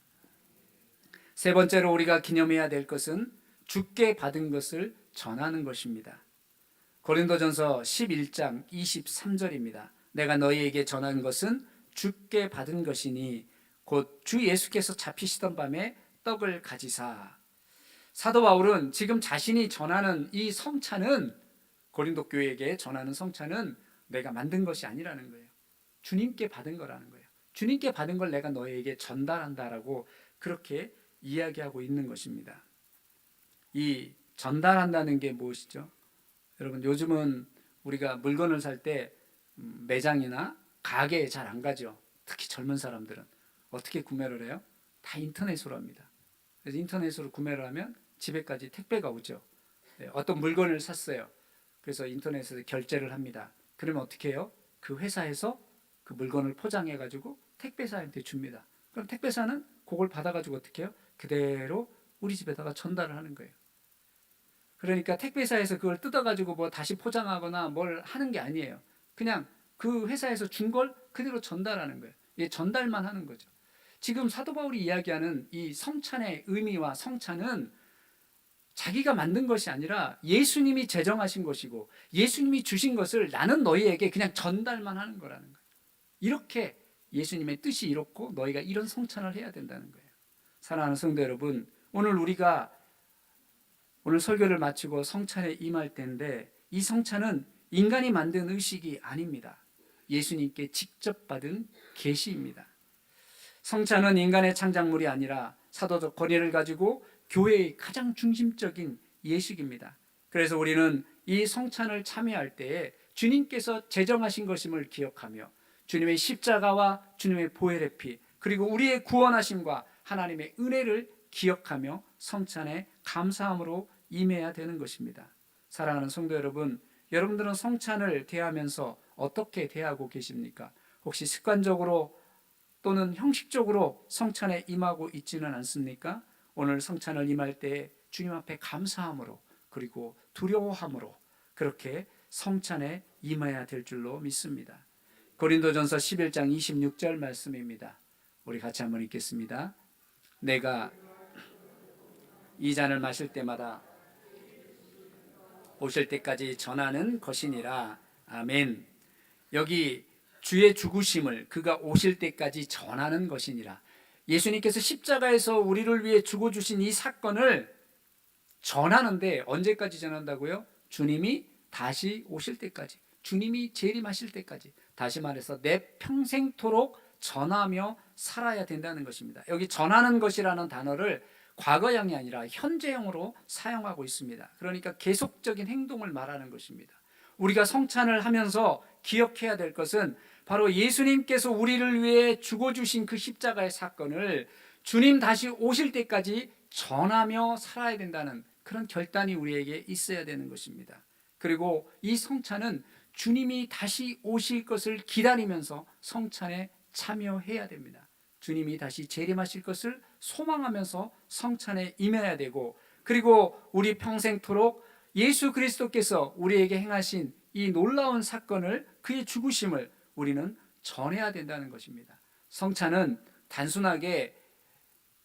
세 번째로 우리가 기념해야 될 것은 주께 받은 것을 전하는 것입니다. 고린도전서 11장 23절입니다. 내가 너희에게 전한 것은 주께 받은 것이니 곧 주 예수께서 잡히시던 밤에 떡을 가지사. 사도 바울은 지금 자신이 전하는 이 성찬은, 고린도 교회에게 전하는 성찬은 내가 만든 것이 아니라는 거예요. 주님께 받은 거라는 거예요. 주님께 받은 걸 내가 너희에게 전달한다라고 그렇게 이야기하고 있는 것입니다. 이 전달한다는 게 무엇이죠? 여러분, 요즘은 우리가 물건을 살 때 매장이나 가게에 잘 안 가죠. 특히 젊은 사람들은 어떻게 구매를 해요? 다 인터넷으로 합니다. 그래서 인터넷으로 구매를 하면 집에까지 택배가 오죠. 어떤 물건을 샀어요. 그래서 인터넷에서 결제를 합니다. 그러면 어떻게 해요? 그 회사에서 그 물건을 포장해 가지고 택배사한테 줍니다. 그럼 택배사는 그걸 받아 가지고 어떻게 해요? 그대로 우리 집에다가 전달을 하는 거예요. 그러니까 택배사에서 그걸 뜯어 가지고 뭐 다시 포장하거나 뭘 하는 게 아니에요. 그냥 그 회사에서 준 걸 그대로 전달하는 거예요. 이게 전달만 하는 거죠. 지금 사도 바울이 이야기하는 이 성찬의 의미와 성찬은 자기가 만든 것이 아니라 예수님이 제정하신 것이고 예수님이 주신 것을 나는 너희에게 그냥 전달만 하는 거라는 거예요. 이렇게 예수님의 뜻이 이렇고 너희가 이런 성찬을 해야 된다는 거예요. 사랑하는 성도 여러분, 오늘 설교를 마치고 성찬에 임할 때인데 이 성찬은 인간이 만든 의식이 아닙니다. 예수님께 직접 받은 계시입니다. 성찬은 인간의 창작물이 아니라 사도적 권위를 가지고 교회의 가장 중심적인 예식입니다. 그래서 우리는 이 성찬을 참여할 때에 주님께서 제정하신 것임을 기억하며 주님의 십자가와 주님의 보혈의 피, 그리고 우리의 구원하심과 하나님의 은혜를 기억하며 성찬에 감사함으로 임해야 되는 것입니다. 사랑하는 성도 여러분, 여러분들은 성찬을 대하면서 어떻게 대하고 계십니까? 혹시 습관적으로 또는 형식적으로 성찬에 임하고 있지는 않습니까? 오늘 성찬을 임할 때 주님 앞에 감사함으로 그리고 두려워함으로 그렇게 성찬에 임해야 될 줄로 믿습니다. 고린도전서 11장 26절 말씀입니다. 우리 같이 한번 읽겠습니다. 내가 이 잔을 마실 때마다 오실 때까지 전하는 것이니라. 아멘. 여기 주의 죽으심을 그가 오실 때까지 전하는 것이니라. 예수님께서 십자가에서 우리를 위해 죽어주신 이 사건을 전하는데 언제까지 전한다고요? 주님이 다시 오실 때까지, 주님이 재림하실 때까지, 다시 말해서 내 평생토록 전하며 살아야 된다는 것입니다. 여기 전하는 것이라는 단어를 과거형이 아니라 현재형으로 사용하고 있습니다. 그러니까 계속적인 행동을 말하는 것입니다. 우리가 성찬을 하면서 기억해야 될 것은 바로 예수님께서 우리를 위해 죽어주신 그 십자가의 사건을 주님 다시 오실 때까지 전하며 살아야 된다는 그런 결단이 우리에게 있어야 되는 것입니다. 그리고 이 성찬은 주님이 다시 오실 것을 기다리면서 성찬에 참여해야 됩니다. 주님이 다시 재림하실 것을 소망하면서 성찬에 임해야 되고, 그리고 우리 평생토록 예수 그리스도께서 우리에게 행하신 이 놀라운 사건을, 그의 죽으심을 우리는 전해야 된다는 것입니다. 성찬은 단순하게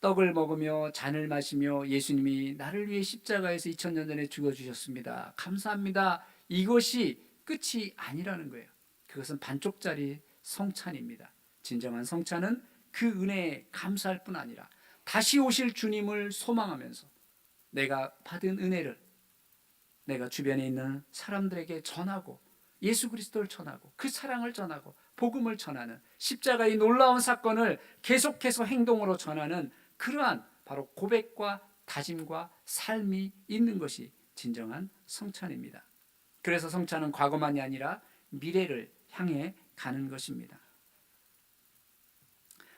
떡을 먹으며 잔을 마시며 예수님이 나를 위해 십자가에서 2000년 전에 죽어주셨습니다, 감사합니다, 이것이 끝이 아니라는 거예요. 그것은 반쪽짜리 성찬입니다. 진정한 성찬은 그 은혜에 감사할 뿐 아니라 다시 오실 주님을 소망하면서 내가 받은 은혜를 내가 주변에 있는 사람들에게 전하고 예수 그리스도를 전하고 그 사랑을 전하고 복음을 전하는, 십자가의 놀라운 사건을 계속해서 행동으로 전하는 그러한 바로 고백과 다짐과 삶이 있는 것이 진정한 성찬입니다. 그래서 성찬은 과거만이 아니라 미래를 향해 가는 것입니다.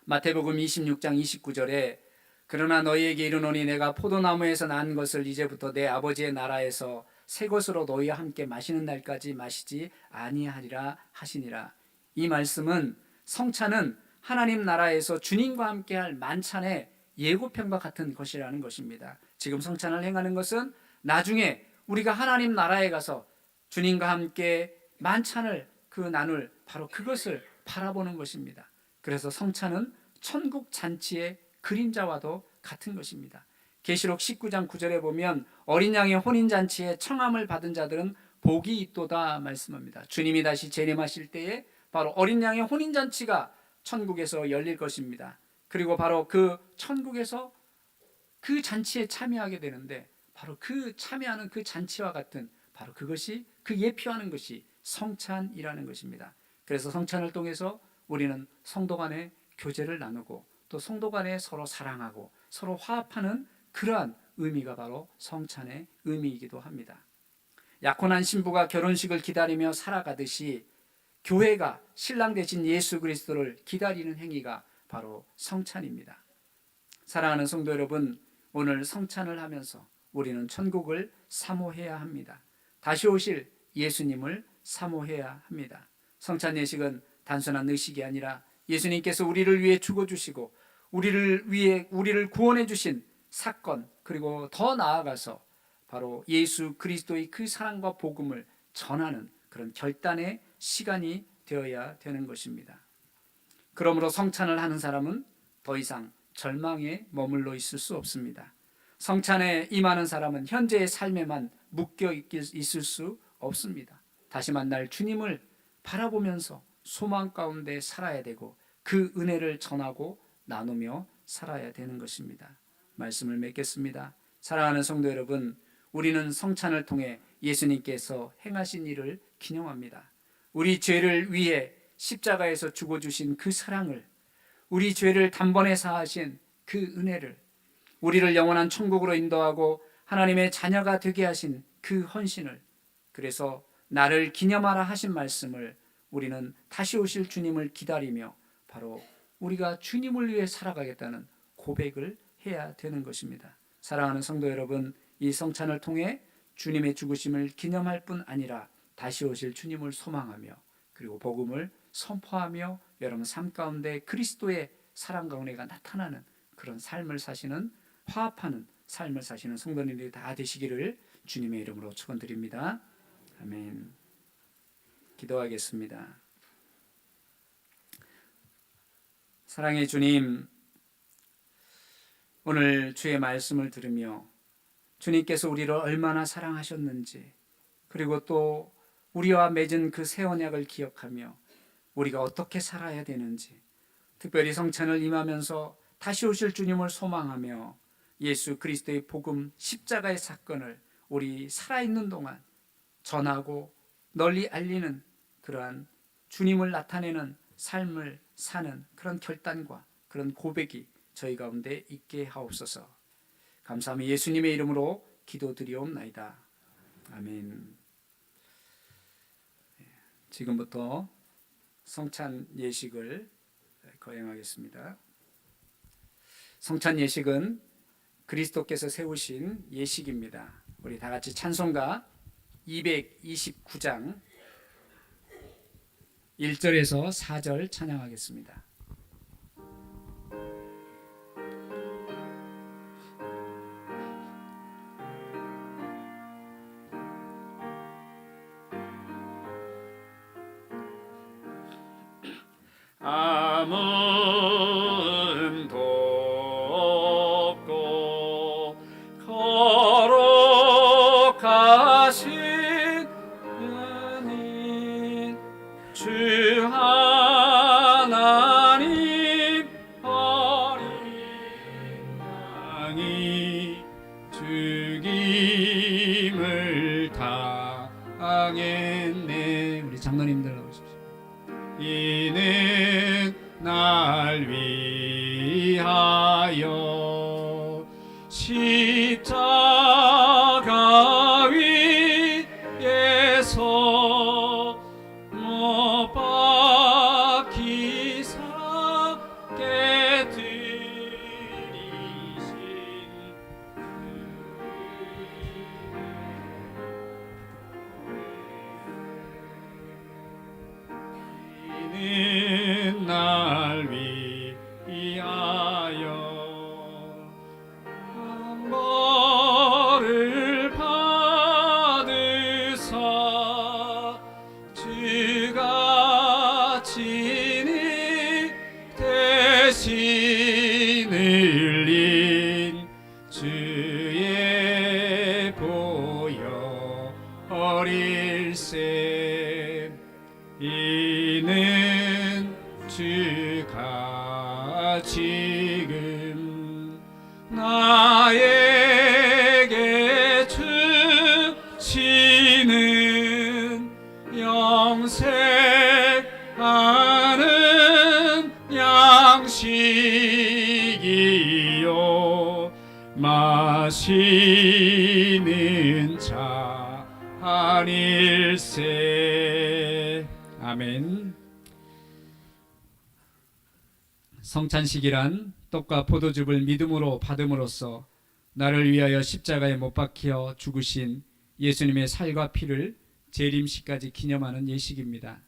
마태복음 26장 29절에 그러나 너희에게 이르노니 내가 포도나무에서 난 것을 이제부터 내 아버지의 나라에서 새 것으로 너희와 함께 마시는 날까지 마시지 아니하리라 하시니라. 이 말씀은 성찬은 하나님 나라에서 주님과 함께할 만찬의 예고편과 같은 것이라는 것입니다. 지금 성찬을 행하는 것은 나중에 우리가 하나님 나라에 가서 주님과 함께 만찬을 나눌 바로 그것을 바라보는 것입니다. 그래서 성찬은 천국 잔치의 그림자와도 같은 것입니다. 계시록 19장 9절에 보면 어린 양의 혼인 잔치에 청함을 받은 자들은 복이 있도다 말씀합니다. 주님이 다시 재림하실 때에 바로 어린 양의 혼인 잔치가 천국에서 열릴 것입니다. 그리고 바로 그 천국에서 그 잔치에 참여하게 되는데, 바로 그 참여하는 그 잔치와 같은 바로 그것이, 그 예표하는 것이 성찬이라는 것입니다. 그래서 성찬을 통해서 우리는 성도 간의 교제를 나누고 또 성도 간에 서로 사랑하고 서로 화합하는 그러한 의미가 바로 성찬의 의미이기도 합니다. 약혼한 신부가 결혼식을 기다리며 살아가듯이 교회가 신랑 되신 예수 그리스도를 기다리는 행위가 바로 성찬입니다. 사랑하는 성도 여러분, 오늘 성찬을 하면서 우리는 천국을 사모해야 합니다. 다시 오실 예수님을 사모해야 합니다. 성찬 예식은 단순한 의식이 아니라 예수님께서 우리를 위해 죽어주시고 우리를 구원해 주신 사건, 그리고 더 나아가서 바로 예수 그리스도의 그 사랑과 복음을 전하는 그런 결단의 시간이 되어야 되는 것입니다. 그러므로 성찬을 하는 사람은 더 이상 절망에 머물러 있을 수 없습니다. 성찬에 임하는 사람은 현재의 삶에만 묶여 있을 수 없습니다. 다시 만날 주님을 바라보면서 소망 가운데 살아야 되고 그 은혜를 전하고 나누며 살아야 되는 것입니다. 말씀을 맺겠습니다. 사랑하는 성도 여러분, 우리는 성찬을 통해 예수님께서 행하신 일을 기념합니다. 우리 죄를 위해 십자가에서 죽어주신 그 사랑을, 우리 죄를 단번에 사하신 그 은혜를, 우리를 영원한 천국으로 인도하고 하나님의 자녀가 되게 하신 그 헌신을, 그래서 나를 기념하라 하신 말씀을 우리는 다시 오실 주님을 기다리며 바로 우리가 주님을 위해 살아가겠다는 고백을 해야 되는 것입니다. 사랑하는 성도 여러분, 이 성찬을 통해 주님의 죽으심을 기념할 뿐 아니라 다시 오실 주님을 소망하며 그리고 복음을 선포하며 여러분 삶 가운데 그리스도의 사랑과 은혜가 나타나는 그런 삶을 사시는, 화합하는 삶을 사시는 성도님들이 다 되시기를 주님의 이름으로 축원드립니다. 아멘. 기도하겠습니다. 사랑의 주님, 오늘 주의 말씀을 들으며 주님께서 우리를 얼마나 사랑하셨는지, 그리고 또 우리와 맺은 그 새 언약을 기억하며 우리가 어떻게 살아야 되는지, 특별히 성찬을 임하면서 다시 오실 주님을 소망하며 예수 그리스도의 복음, 십자가의 사건을 우리 살아있는 동안 전하고 널리 알리는 그러한 주님을 나타내는 삶을 사는 그런 결단과 그런 고백이 저희 가운데 있게 하옵소서. 감사하며 예수님의 이름으로 기도드리옵나이다. 아멘. 지금부터 성찬 예식을 거행하겠습니다. 성찬 예식은 그리스도께서 세우신 예식입니다. 우리 다 같이 찬송가 229장 1절에서 4절 찬양하겠습니다. 아무도 없고 거룩하신 은인 주 하나님, 어린 양이 죽임을 당했네. 우리 장로님들 나오십시오. 이는 날 위하여 십자가 위에서 못 박히사 깨뜨리신 있는 자 아닐세. 아멘. 성찬식이란 떡과 포도즙을 믿음으로 받음으로써 나를 위하여 십자가에 못 박혀 죽으신 예수님의 살과 피를 재림식까지 기념하는 예식입니다.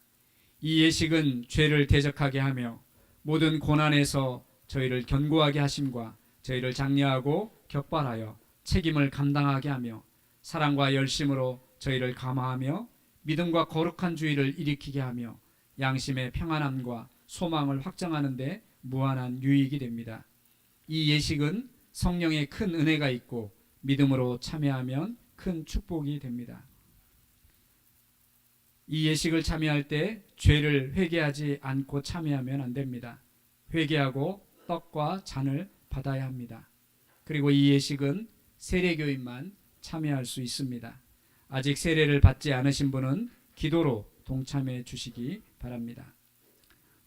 이 예식은 죄를 대적하게 하며 모든 고난에서 저희를 견고하게 하심과 저희를 장려하고 격발하여 책임을 감당하게 하며 사랑과 열심으로 저희를 감화하며 믿음과 거룩한 주의를 일으키게 하며 양심의 평안함과 소망을 확장하는 데 무한한 유익이 됩니다. 이 예식은 성령의 큰 은혜가 있고 믿음으로 참여하면 큰 축복이 됩니다. 이 예식을 참여할 때 죄를 회개하지 않고 참여하면 안 됩니다. 회개하고 떡과 잔을 받아야 합니다. 그리고 이 예식은 세례교인만 참여할 수 있습니다. 아직 세례를 받지 않으신 분은 기도로 동참해 주시기 바랍니다.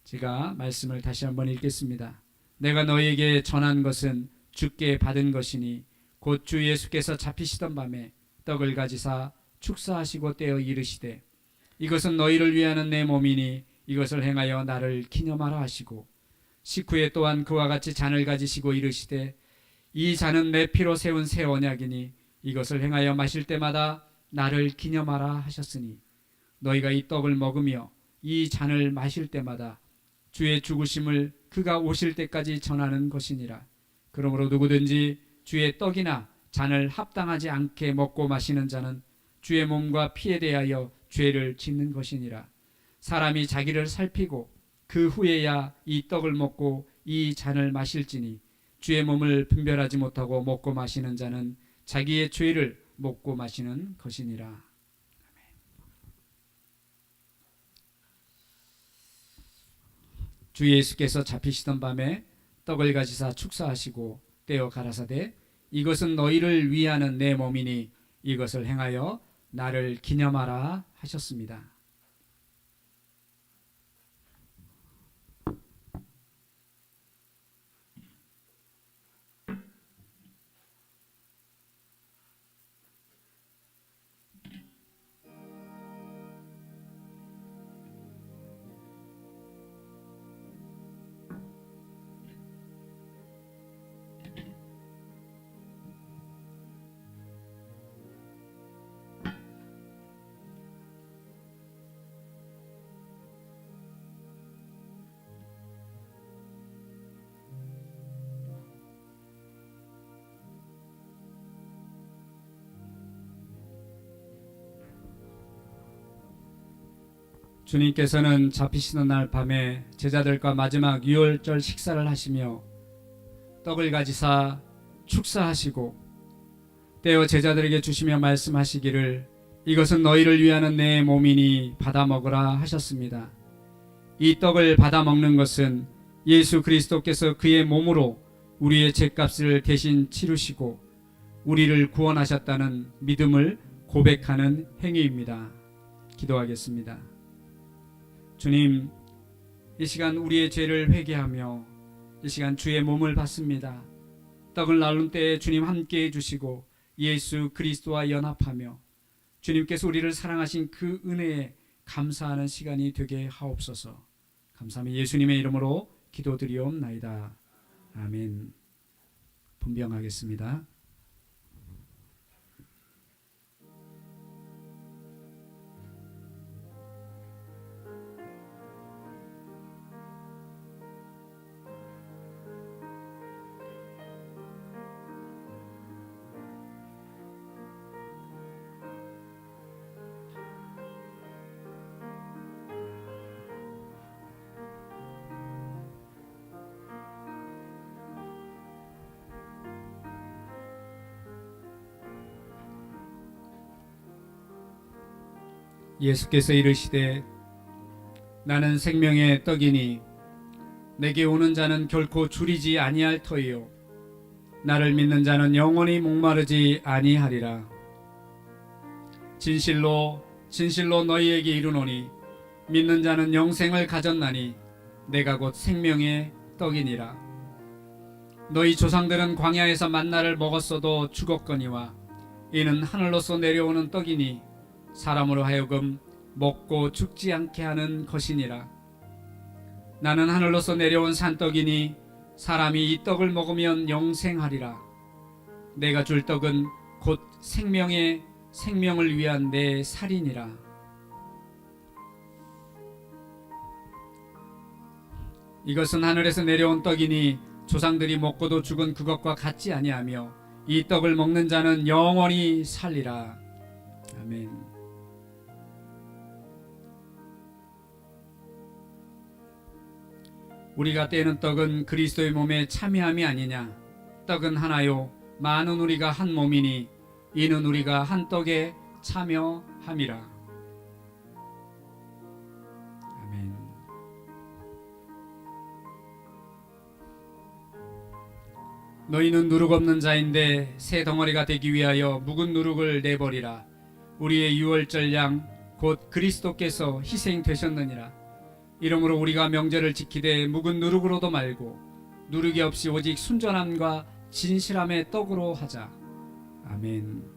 제가 말씀을 다시 한번 읽겠습니다. 내가 너희에게 전한 것은 주께 받은 것이니 곧 주 예수께서 잡히시던 밤에 떡을 가지사 축사하시고 떼어 이르시되 이것은 너희를 위하는 내 몸이니 이것을 행하여 나를 기념하라 하시고 식후에 또한 그와 같이 잔을 가지시고 이르시되 이 잔은 내 피로 세운 새 언약이니 이것을 행하여 마실 때마다 나를 기념하라 하셨으니 너희가 이 떡을 먹으며 이 잔을 마실 때마다 주의 죽으심을 그가 오실 때까지 전하는 것이니라. 그러므로 누구든지 주의 떡이나 잔을 합당하지 않게 먹고 마시는 자는 주의 몸과 피에 대하여 죄를 짓는 것이니라. 사람이 자기를 살피고 그 후에야 이 떡을 먹고 이 잔을 마실지니 주의 몸을 분별하지 못하고 먹고 마시는 자는 자기의 죄를 먹고 마시는 것이니라. 주 예수께서 잡히시던 밤에 떡을 가지사 축사하시고 떼어 가라사대 이것은 너희를 위하는 내 몸이니 이것을 행하여 나를 기념하라 하셨습니다. 주님께서는 잡히시는 날 밤에 제자들과 마지막 유월절 식사를 하시며 떡을 가지사 축사하시고 떼어 제자들에게 주시며 말씀하시기를 이것은 너희를 위하는 내 몸이니 받아 먹으라 하셨습니다. 이 떡을 받아 먹는 것은 예수 그리스도께서 그의 몸으로 우리의 죄값을 대신 치르시고 우리를 구원하셨다는 믿음을 고백하는 행위입니다. 기도하겠습니다. 주님, 이 시간 우리의 죄를 회개하며 이 시간 주의 몸을 받습니다. 떡을 나눈 때에 주님 함께해 주시고 예수 그리스도와 연합하며 주님께서 우리를 사랑하신 그 은혜에 감사하는 시간이 되게 하옵소서. 감사하며 예수님의 이름으로 기도드리옵나이다. 아멘. 분병하겠습니다. 예수께서 이르시되 나는 생명의 떡이니 내게 오는 자는 결코 줄이지 아니할 터이요 나를 믿는 자는 영원히 목마르지 아니하리라. 진실로 진실로 너희에게 이르노니 믿는 자는 영생을 가졌나니 내가 곧 생명의 떡이니라. 너희 조상들은 광야에서 만나를 먹었어도 죽었거니와 이는 하늘로서 내려오는 떡이니 사람으로 하여금 먹고 죽지 않게 하는 것이니라. 나는 하늘로서 내려온 산떡이니 사람이 이 떡을 먹으면 영생하리라. 내가 줄 떡은 곧 생명을 위한 내 살이니라. 이것은 하늘에서 내려온 떡이니 조상들이 먹고도 죽은 그것과 같지 아니하며 이 떡을 먹는 자는 영원히 살리라. 아멘. 우리가 떼는 떡은 그리스도의 몸에 참여함이 아니냐. 떡은 하나요 많은 우리가 한 몸이니 이는 우리가 한 떡에 참여함이라. 아멘. 너희는 누룩 없는 자인데 새 덩어리가 되기 위하여 묵은 누룩을 내버리라. 우리의 유월절 양 곧 그리스도께서 희생되셨느니라. 이러므로 우리가 명절을 지키되 묵은 누룩으로도 말고 누룩이 없이 오직 순전함과 진실함의 떡으로 하자. 아멘.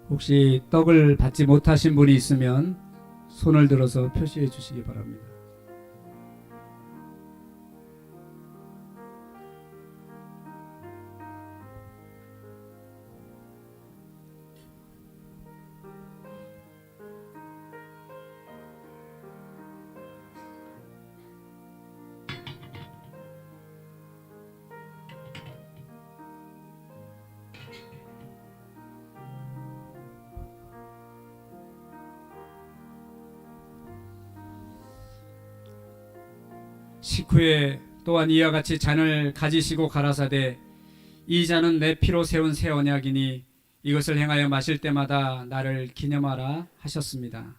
혹시 떡을 받지 못하신 분이 있으면 손을 들어서 표시해 주시기 바랍니다. 식후에 또한 이와 같이 잔을 가지시고 가라사대 이 잔은 내 피로 세운 새 언약이니 이것을 행하여 마실 때마다 나를 기념하라 하셨습니다.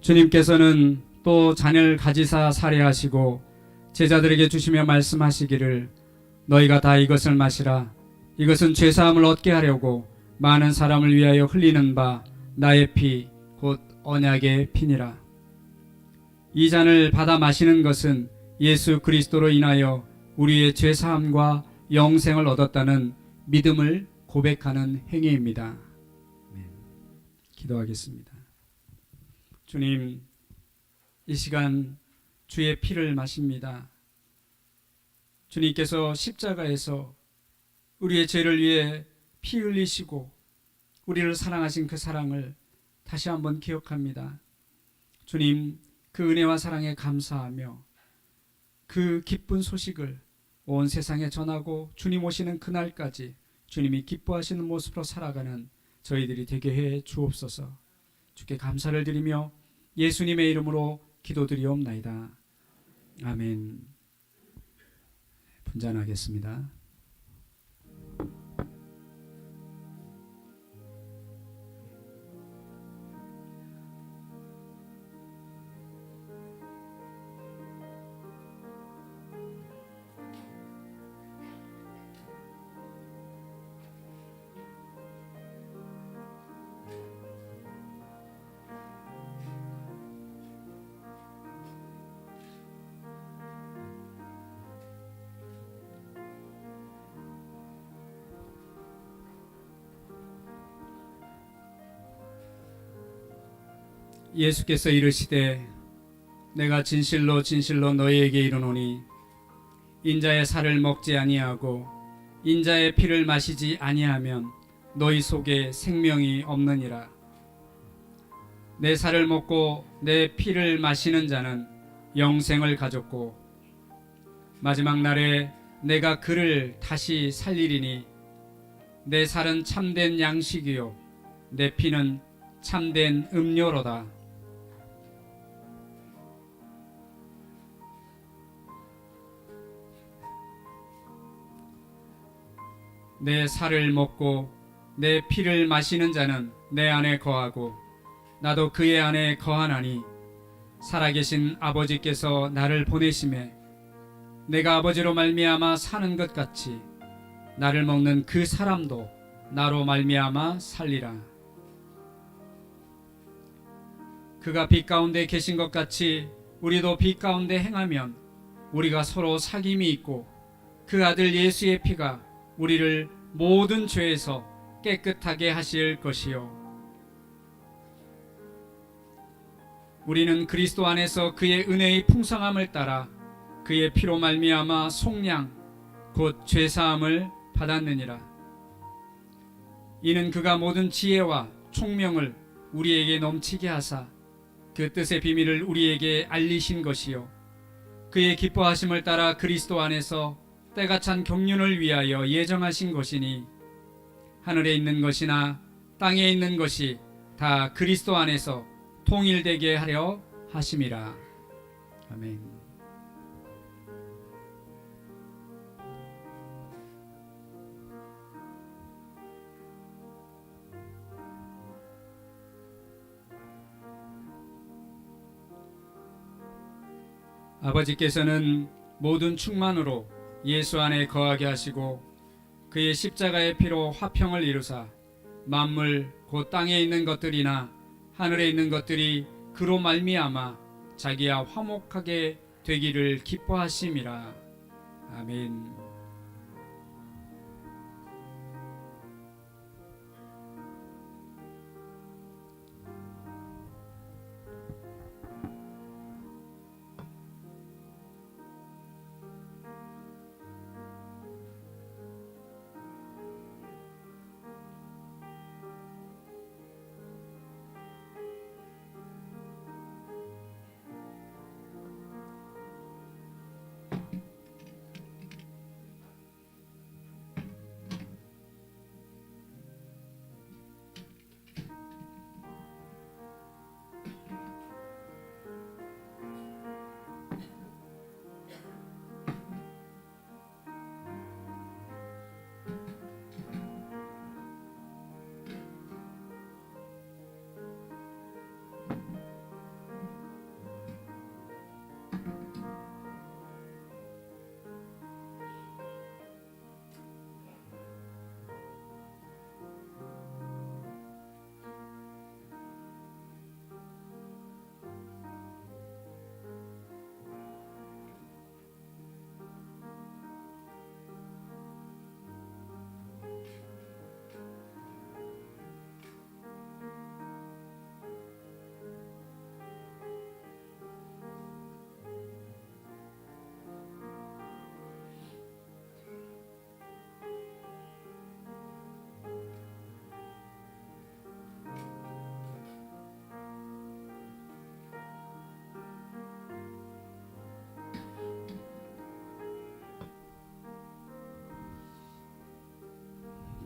주님께서는 또 잔을 가지사 살해하시고 제자들에게 주시며 말씀하시기를 너희가 다 이것을 마시라. 이것은 죄사함을 얻게 하려고 많은 사람을 위하여 흘리는 바 나의 피 곧 언약의 피니라. 이 잔을 받아 마시는 것은 예수 그리스도로 인하여 우리의 죄사함과 영생을 얻었다는 믿음을 고백하는 행위입니다. 기도하겠습니다. 주님, 이 시간 주의 피를 마십니다. 주님께서 십자가에서 우리의 죄를 위해 피 흘리시고 우리를 사랑하신 그 사랑을 다시 한번 기억합니다. 주님, 그 은혜와 사랑에 감사하며 그 기쁜 소식을 온 세상에 전하고 주님 오시는 그날까지 주님이 기뻐하시는 모습으로 살아가는 저희들이 되게 해 주옵소서. 주께 감사를 드리며 예수님의 이름으로 기도드리옵나이다. 아멘. 분잔하겠습니다. 예수께서 이르시되 내가 진실로 진실로 너희에게 이르노니 인자의 살을 먹지 아니하고 인자의 피를 마시지 아니하면 너희 속에 생명이 없느니라. 내 살을 먹고 내 피를 마시는 자는 영생을 가졌고 마지막 날에 내가 그를 다시 살리리니 내 살은 참된 양식이요 내 피는 참된 음료로다. 내 살을 먹고 내 피를 마시는 자는 내 안에 거하고 나도 그의 안에 거하나니 살아계신 아버지께서 나를 보내심에 내가 아버지로 말미암아 사는 것 같이 나를 먹는 그 사람도 나로 말미암아 살리라. 그가 빛 가운데 계신 것 같이 우리도 빛 가운데 행하면 우리가 서로 사귐이 있고 그 아들 예수의 피가 우리를 모든 죄에서 깨끗하게 하실 것이요 우리는 그리스도 안에서 그의 은혜의 풍성함을 따라 그의 피로 말미암아 속량 곧 죄사함을 받았느니라. 이는 그가 모든 지혜와 총명을 우리에게 넘치게 하사 그 뜻의 비밀을 우리에게 알리신 것이요 그의 기뻐하심을 따라 그리스도 안에서 때가 찬 경륜을 위하여 예정하신 것이니 하늘에 있는 것이나 땅에 있는 것이 다 그리스도 안에서 통일되게 하려 하심이라. 아멘. 아버지께서는 모든 충만으로 예수 안에 거하게 하시고 그의 십자가의 피로 화평을 이루사 만물 곧 땅에 있는 것들이나 하늘에 있는 것들이 그로 말미암아 자기와 화목하게 되기를 기뻐하심이라. 아멘.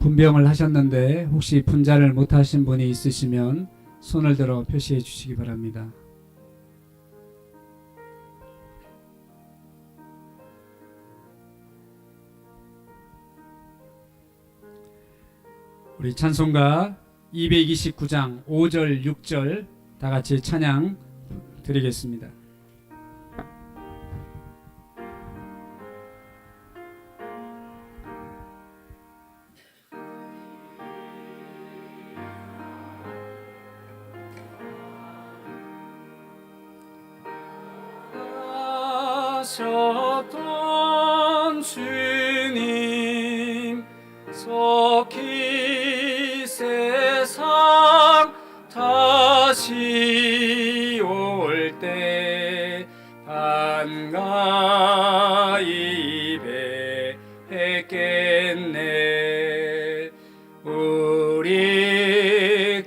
분병을 하셨는데 혹시 분자를 못하신 분이 있으시면 손을 들어 표시해 주시기 바랍니다. 우리 찬송가 229장 5절 6절 다 같이 찬양 드리겠습니다. 하셨던 주님 속히 세상 다시 올 때 반가이 뵙겠네. 우리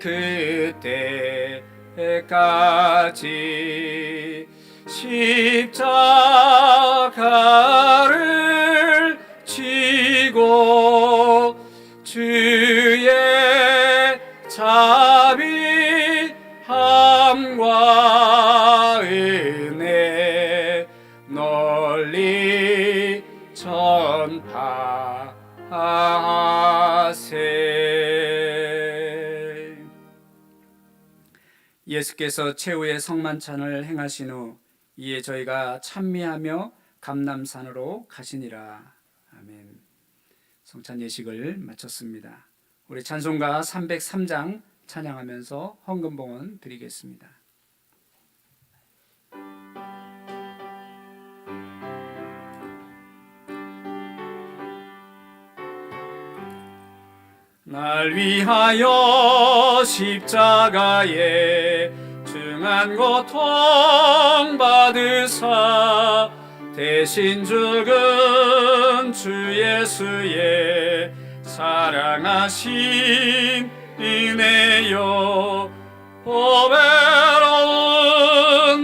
그때까지 십자가를 지고 주의 자비함과 은혜 널리 전파하세. 예수께서 최후의 성만찬을 행하신 후 이에 저희가 찬미하며 감람산으로 가시니라. 아멘. 성찬 예식을 마쳤습니다. 우리 찬송가 303장 찬양하면서 헌금봉헌 드리겠습니다. 날 위하여 십자가에 중한 고통 받으사 대신 죽은 주 예수의 사랑하신 은혜요, 보배로운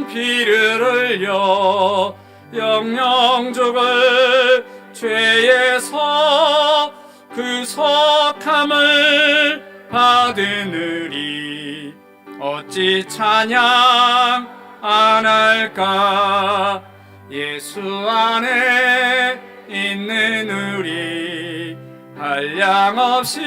피를 흘려 영영 죽을 죄에서 구속함을 받으느니 어찌 찬양 안 할까. 예수 안에 있는 우리 한량없이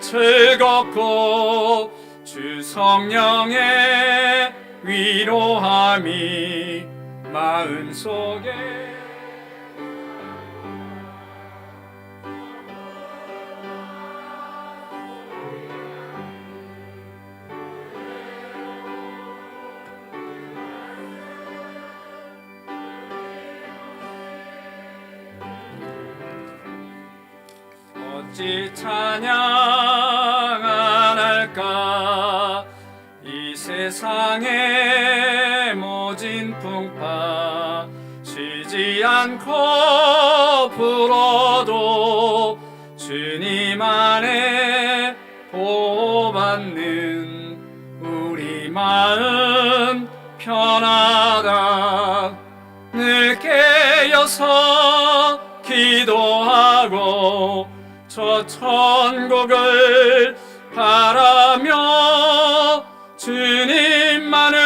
즐겁고 주 성령의 위로함이 마음속에 어찌 찬양 안 할까. 이 세상의 모진 풍파 쉬지 않고 불어도 주님 안에 보호받는 우리 마음 편하다. 늘 깨어서 기도하고 저 천국을 바라며 주님만을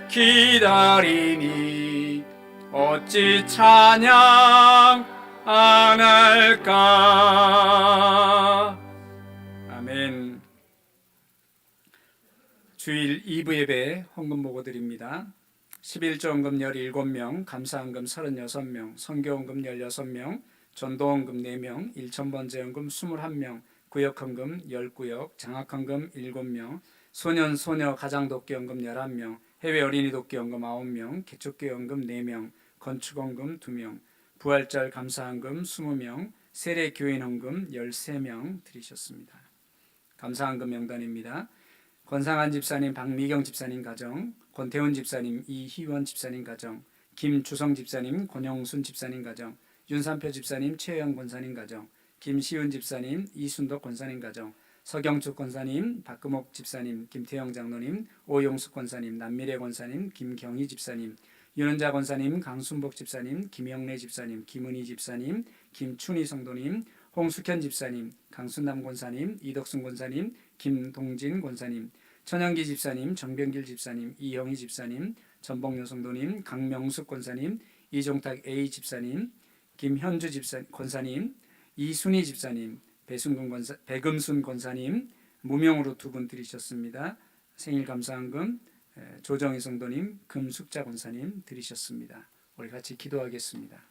기다리니 어찌 찬양 안 할까. 아멘. 주일 2부 예배 헌금 보고 드립니다. 11조 헌금 17명, 감사헌금 36명, 선교헌금 16명, 전도헌금 4명, 1,000번제헌금 21명, 구역헌금 10구역, 장학헌금 7명, 소년 소녀 가장돕기헌금 11명, 해외 어린이 돕기헌금 9명, 개척교회헌금 4명, 건축헌금 2명, 부활절 감사헌금 20명, 세례교인헌금 13명 드리셨습니다. 감사헌금 명단입니다. 권상한 집사님, 박미경 집사님 가정, 권태훈 집사님, 이희원 집사님 가정, 김주성 집사님, 권영순 집사님 가정, 윤삼표 집사님, 최영 권사님 가정, 김시훈 집사님, 이순덕 권사님 가정, 서경축 권사님, 박금옥 집사님, 김태영 장로님, 오용숙 권사님, 남미래 권사님, 김경희 집사님, 윤은자 권사님, 강순복 집사님, 김영래 집사님, 김은희 집사님, 김춘희 성도님, 홍숙현 집사님, 강순남 권사님, 이덕순 권사님, 김동진 권사님, 천영기 집사님, 정병길 집사님, 이영희 집사님, 전복여 성도님, 강명숙 권사님, 이종탁 A 집사님, 김현주 권사님, 이순희 집사님, 백음순 권사님, 무명으로 2분 드리셨습니다. 생일 감사한금 조정희 성도님, 금숙자 권사님 드리셨습니다. 우리 같이 기도하겠습니다.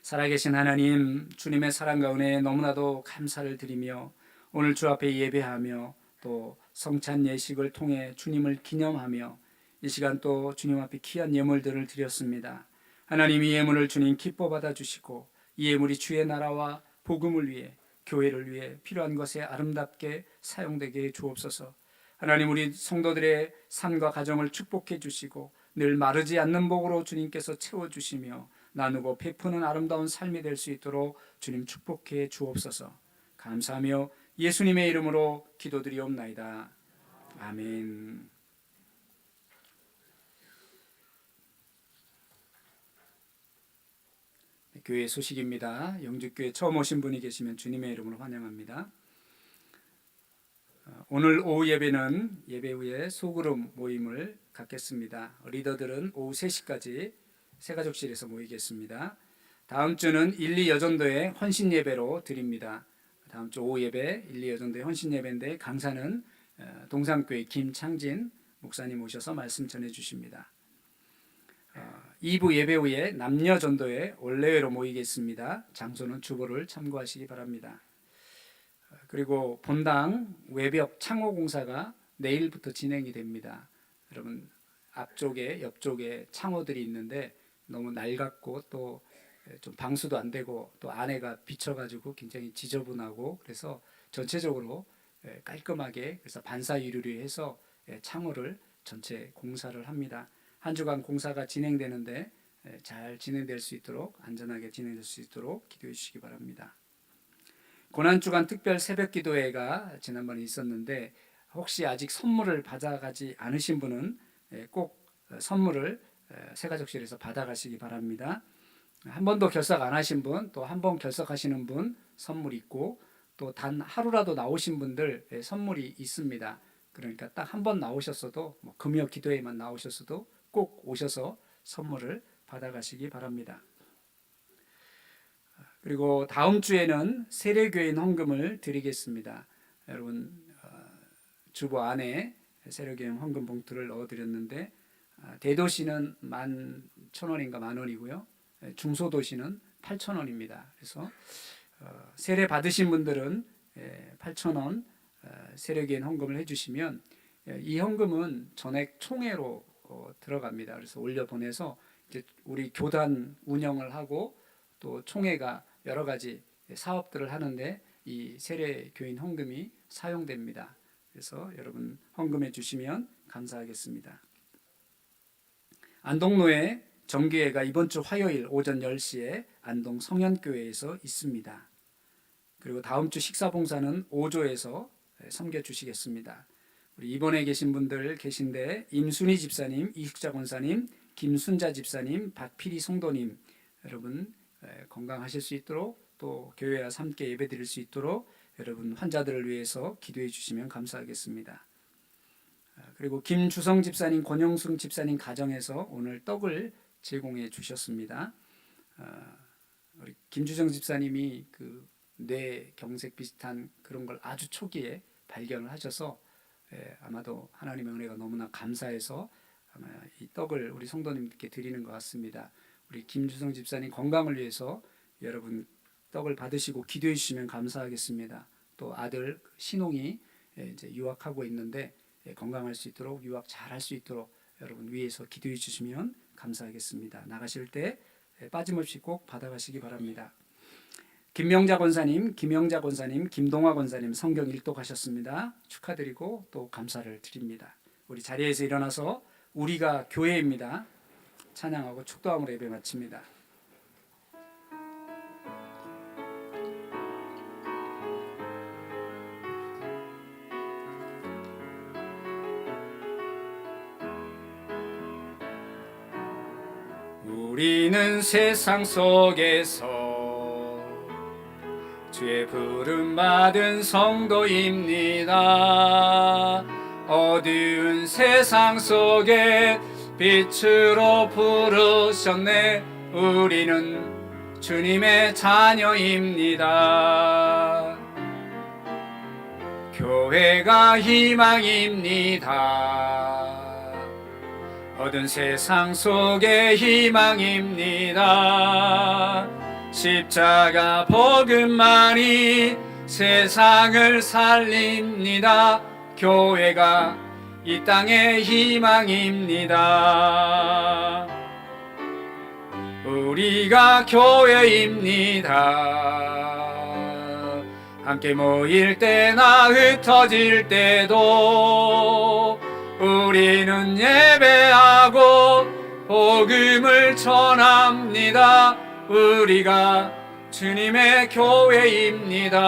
살아계신 하나님, 주님의 사랑 가운데 너무나도 감사를 드리며 오늘 주 앞에 예배하며 또 성찬 예식을 통해 주님을 기념하며 이 시간 또 주님 앞에 귀한 예물들을 드렸습니다. 하나님, 이 예물을 주님 기뻐 받아주시고 이 예물이 주의 나라와 복음을 위해, 교회를 위해 필요한 것에 아름답게 사용되게 해 주옵소서. 하나님, 우리 성도들의 삶과 가정을 축복해 주시고 늘 마르지 않는 복으로 주님께서 채워주시며 나누고 베푸는 아름다운 삶이 될 수 있도록 주님 축복해 주옵소서. 감사하며 예수님의 이름으로 기도드리옵나이다. 아멘. 교회 소식입니다. 영주교회 처음 오신 분이 계시면 주님의 이름으로 환영합니다. 오늘 오후 예배는 예배 후에 소그룹 모임을 갖겠습니다. 리더들은 오후 3시까지 새가족실에서 모이겠습니다. 다음 주는 1, 2 여전도의 헌신 예배로 드립니다. 다음 주 오후 예배 1, 2 여전도의 헌신 예배인데 강사는 동산교회 김창진 목사님 오셔서 말씀 전해 주십니다. 2부 예배 후에 남녀 전도회 올레회로 모이겠습니다. 장소는 주보를 참고하시기 바랍니다. 그리고 본당 외벽 창호 공사가 내일부터 진행이 됩니다. 여러분 앞쪽에 옆쪽에 창호들이 있는데 너무 낡았고 또 좀 방수도 안 되고 또 안에가 비쳐가지고 굉장히 지저분하고 그래서 전체적으로 깔끔하게 그래서 반사 유리로 해서 창호를 전체 공사를 합니다. 한 주간 공사가 진행되는데 잘 진행될 수 있도록 안전하게 진행될 수 있도록 기도해 주시기 바랍니다. 고난주간 특별 새벽기도회가 지난번에 있었는데 혹시 아직 선물을 받아가지 않으신 분은 꼭 선물을 새가족실에서 받아가시기 바랍니다. 한 번도 결석 안 하신 분, 또 한 번 결석하시는 분 선물 있고 또 단 하루라도 나오신 분들 선물이 있습니다. 그러니까 딱 한 번 나오셨어도 금요 기도회만 나오셨어도 꼭 오셔서 선물을 받아가시기 바랍니다. 그리고 다음 주에는 세례교인 헌금을 드리겠습니다. 여러분 주보 안에 세례교인 헌금 봉투를 넣어드렸는데 대도시는 11,000원인가 10,000원이고요. 중소도시는 8,000원입니다. 그래서 세례 받으신 분들은 8,000원 세례교인 헌금을 해주시면 이 헌금은 전액 총회로 들어갑니다. 그래서 올려보내서 이제 우리 교단 운영을 하고 또 총회가 여러 가지 사업들을 하는데 이 세례교인 헌금이 사용됩니다. 그래서 여러분 헌금해 주시면 감사하겠습니다. 안동로에 정기회가 이번 주 화요일 오전 10시에 안동 성현교회에서 있습니다. 그리고 다음 주 식사봉사는 5조에서 섬겨주시겠습니다. 우리 입원해 계신 분들 계신데 임순희 집사님, 이숙자 권사님, 김순자 집사님, 박필희 성도님 여러분 건강하실 수 있도록 또 교회와 함께 예배드릴 수 있도록 여러분 환자들을 위해서 기도해 주시면 감사하겠습니다. 그리고 김주성 집사님, 권영숙 집사님 가정에서 오늘 떡을 제공해 주셨습니다. 우리 김주성 집사님이 그 뇌경색 비슷한 그런 걸 아주 초기에 발견을 하셔서 아마도 하나님의 은혜가 너무나 감사해서 아마 이 떡을 우리 성도님들께 드리는 것 같습니다. 우리 김주성 집사님 건강을 위해서 여러분 떡을 받으시고 기도해 주시면 감사하겠습니다. 또 아들 신홍이 이제 유학하고 있는데 건강할 수 있도록 유학 잘 할 수 있도록 여러분 위해서 기도해 주시면 감사하겠습니다. 나가실 때 빠짐없이 꼭 받아가시기 바랍니다. 김명자 권사님, 김영자 권사님, 김동화 권사님 성경 일독하셨습니다. 축하드리고 또 감사를 드립니다. 우리 자리에서 일어나서 우리가 교회입니다. 찬양하고 축도함으로 예배 마칩니다. 우리는 세상 속에서 주의 부름 받은 성도입니다. 어두운 세상 속에 빛으로 부르셨네. 우리는 주님의 자녀입니다. 교회가 희망입니다. 어두운 세상 속에 희망입니다. 십자가 복음만이 세상을 살립니다. 교회가 이 땅의 희망입니다. 우리가 교회입니다. 함께 모일 때나 흩어질 때도 우리는 예배하고 복음을 전합니다. 우리가 주님의 교회입니다.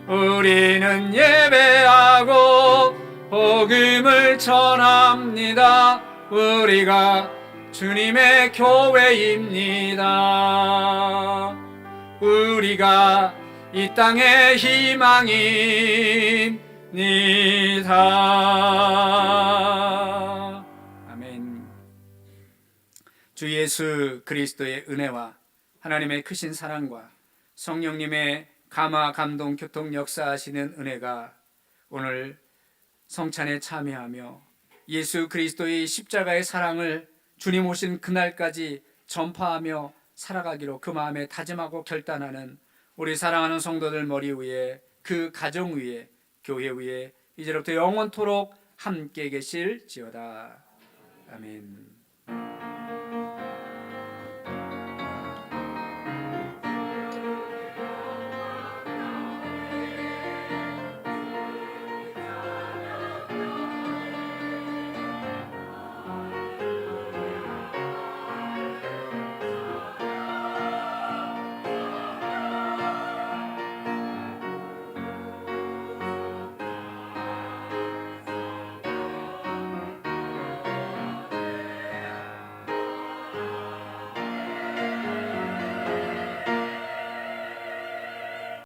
우리는 예배하고 복음을 전합니다. 우리가 주님의 교회입니다. 우리가 이 땅의 희망입니다. 아멘. 주 예수 그리스도의 은혜와 하나님의 크신 사랑과 성령님의 감화 감동 교통 역사하시는 은혜가 오늘 성찬에 참여하며 예수 그리스도의 십자가의 사랑을 주님 오신 그날까지 전파하며 살아가기로 그 마음에 다짐하고 결단하는 우리 사랑하는 성도들 머리 위에, 그 가정 위에, 교회 위에 이제부터 영원토록 함께 계실지어다. 아멘.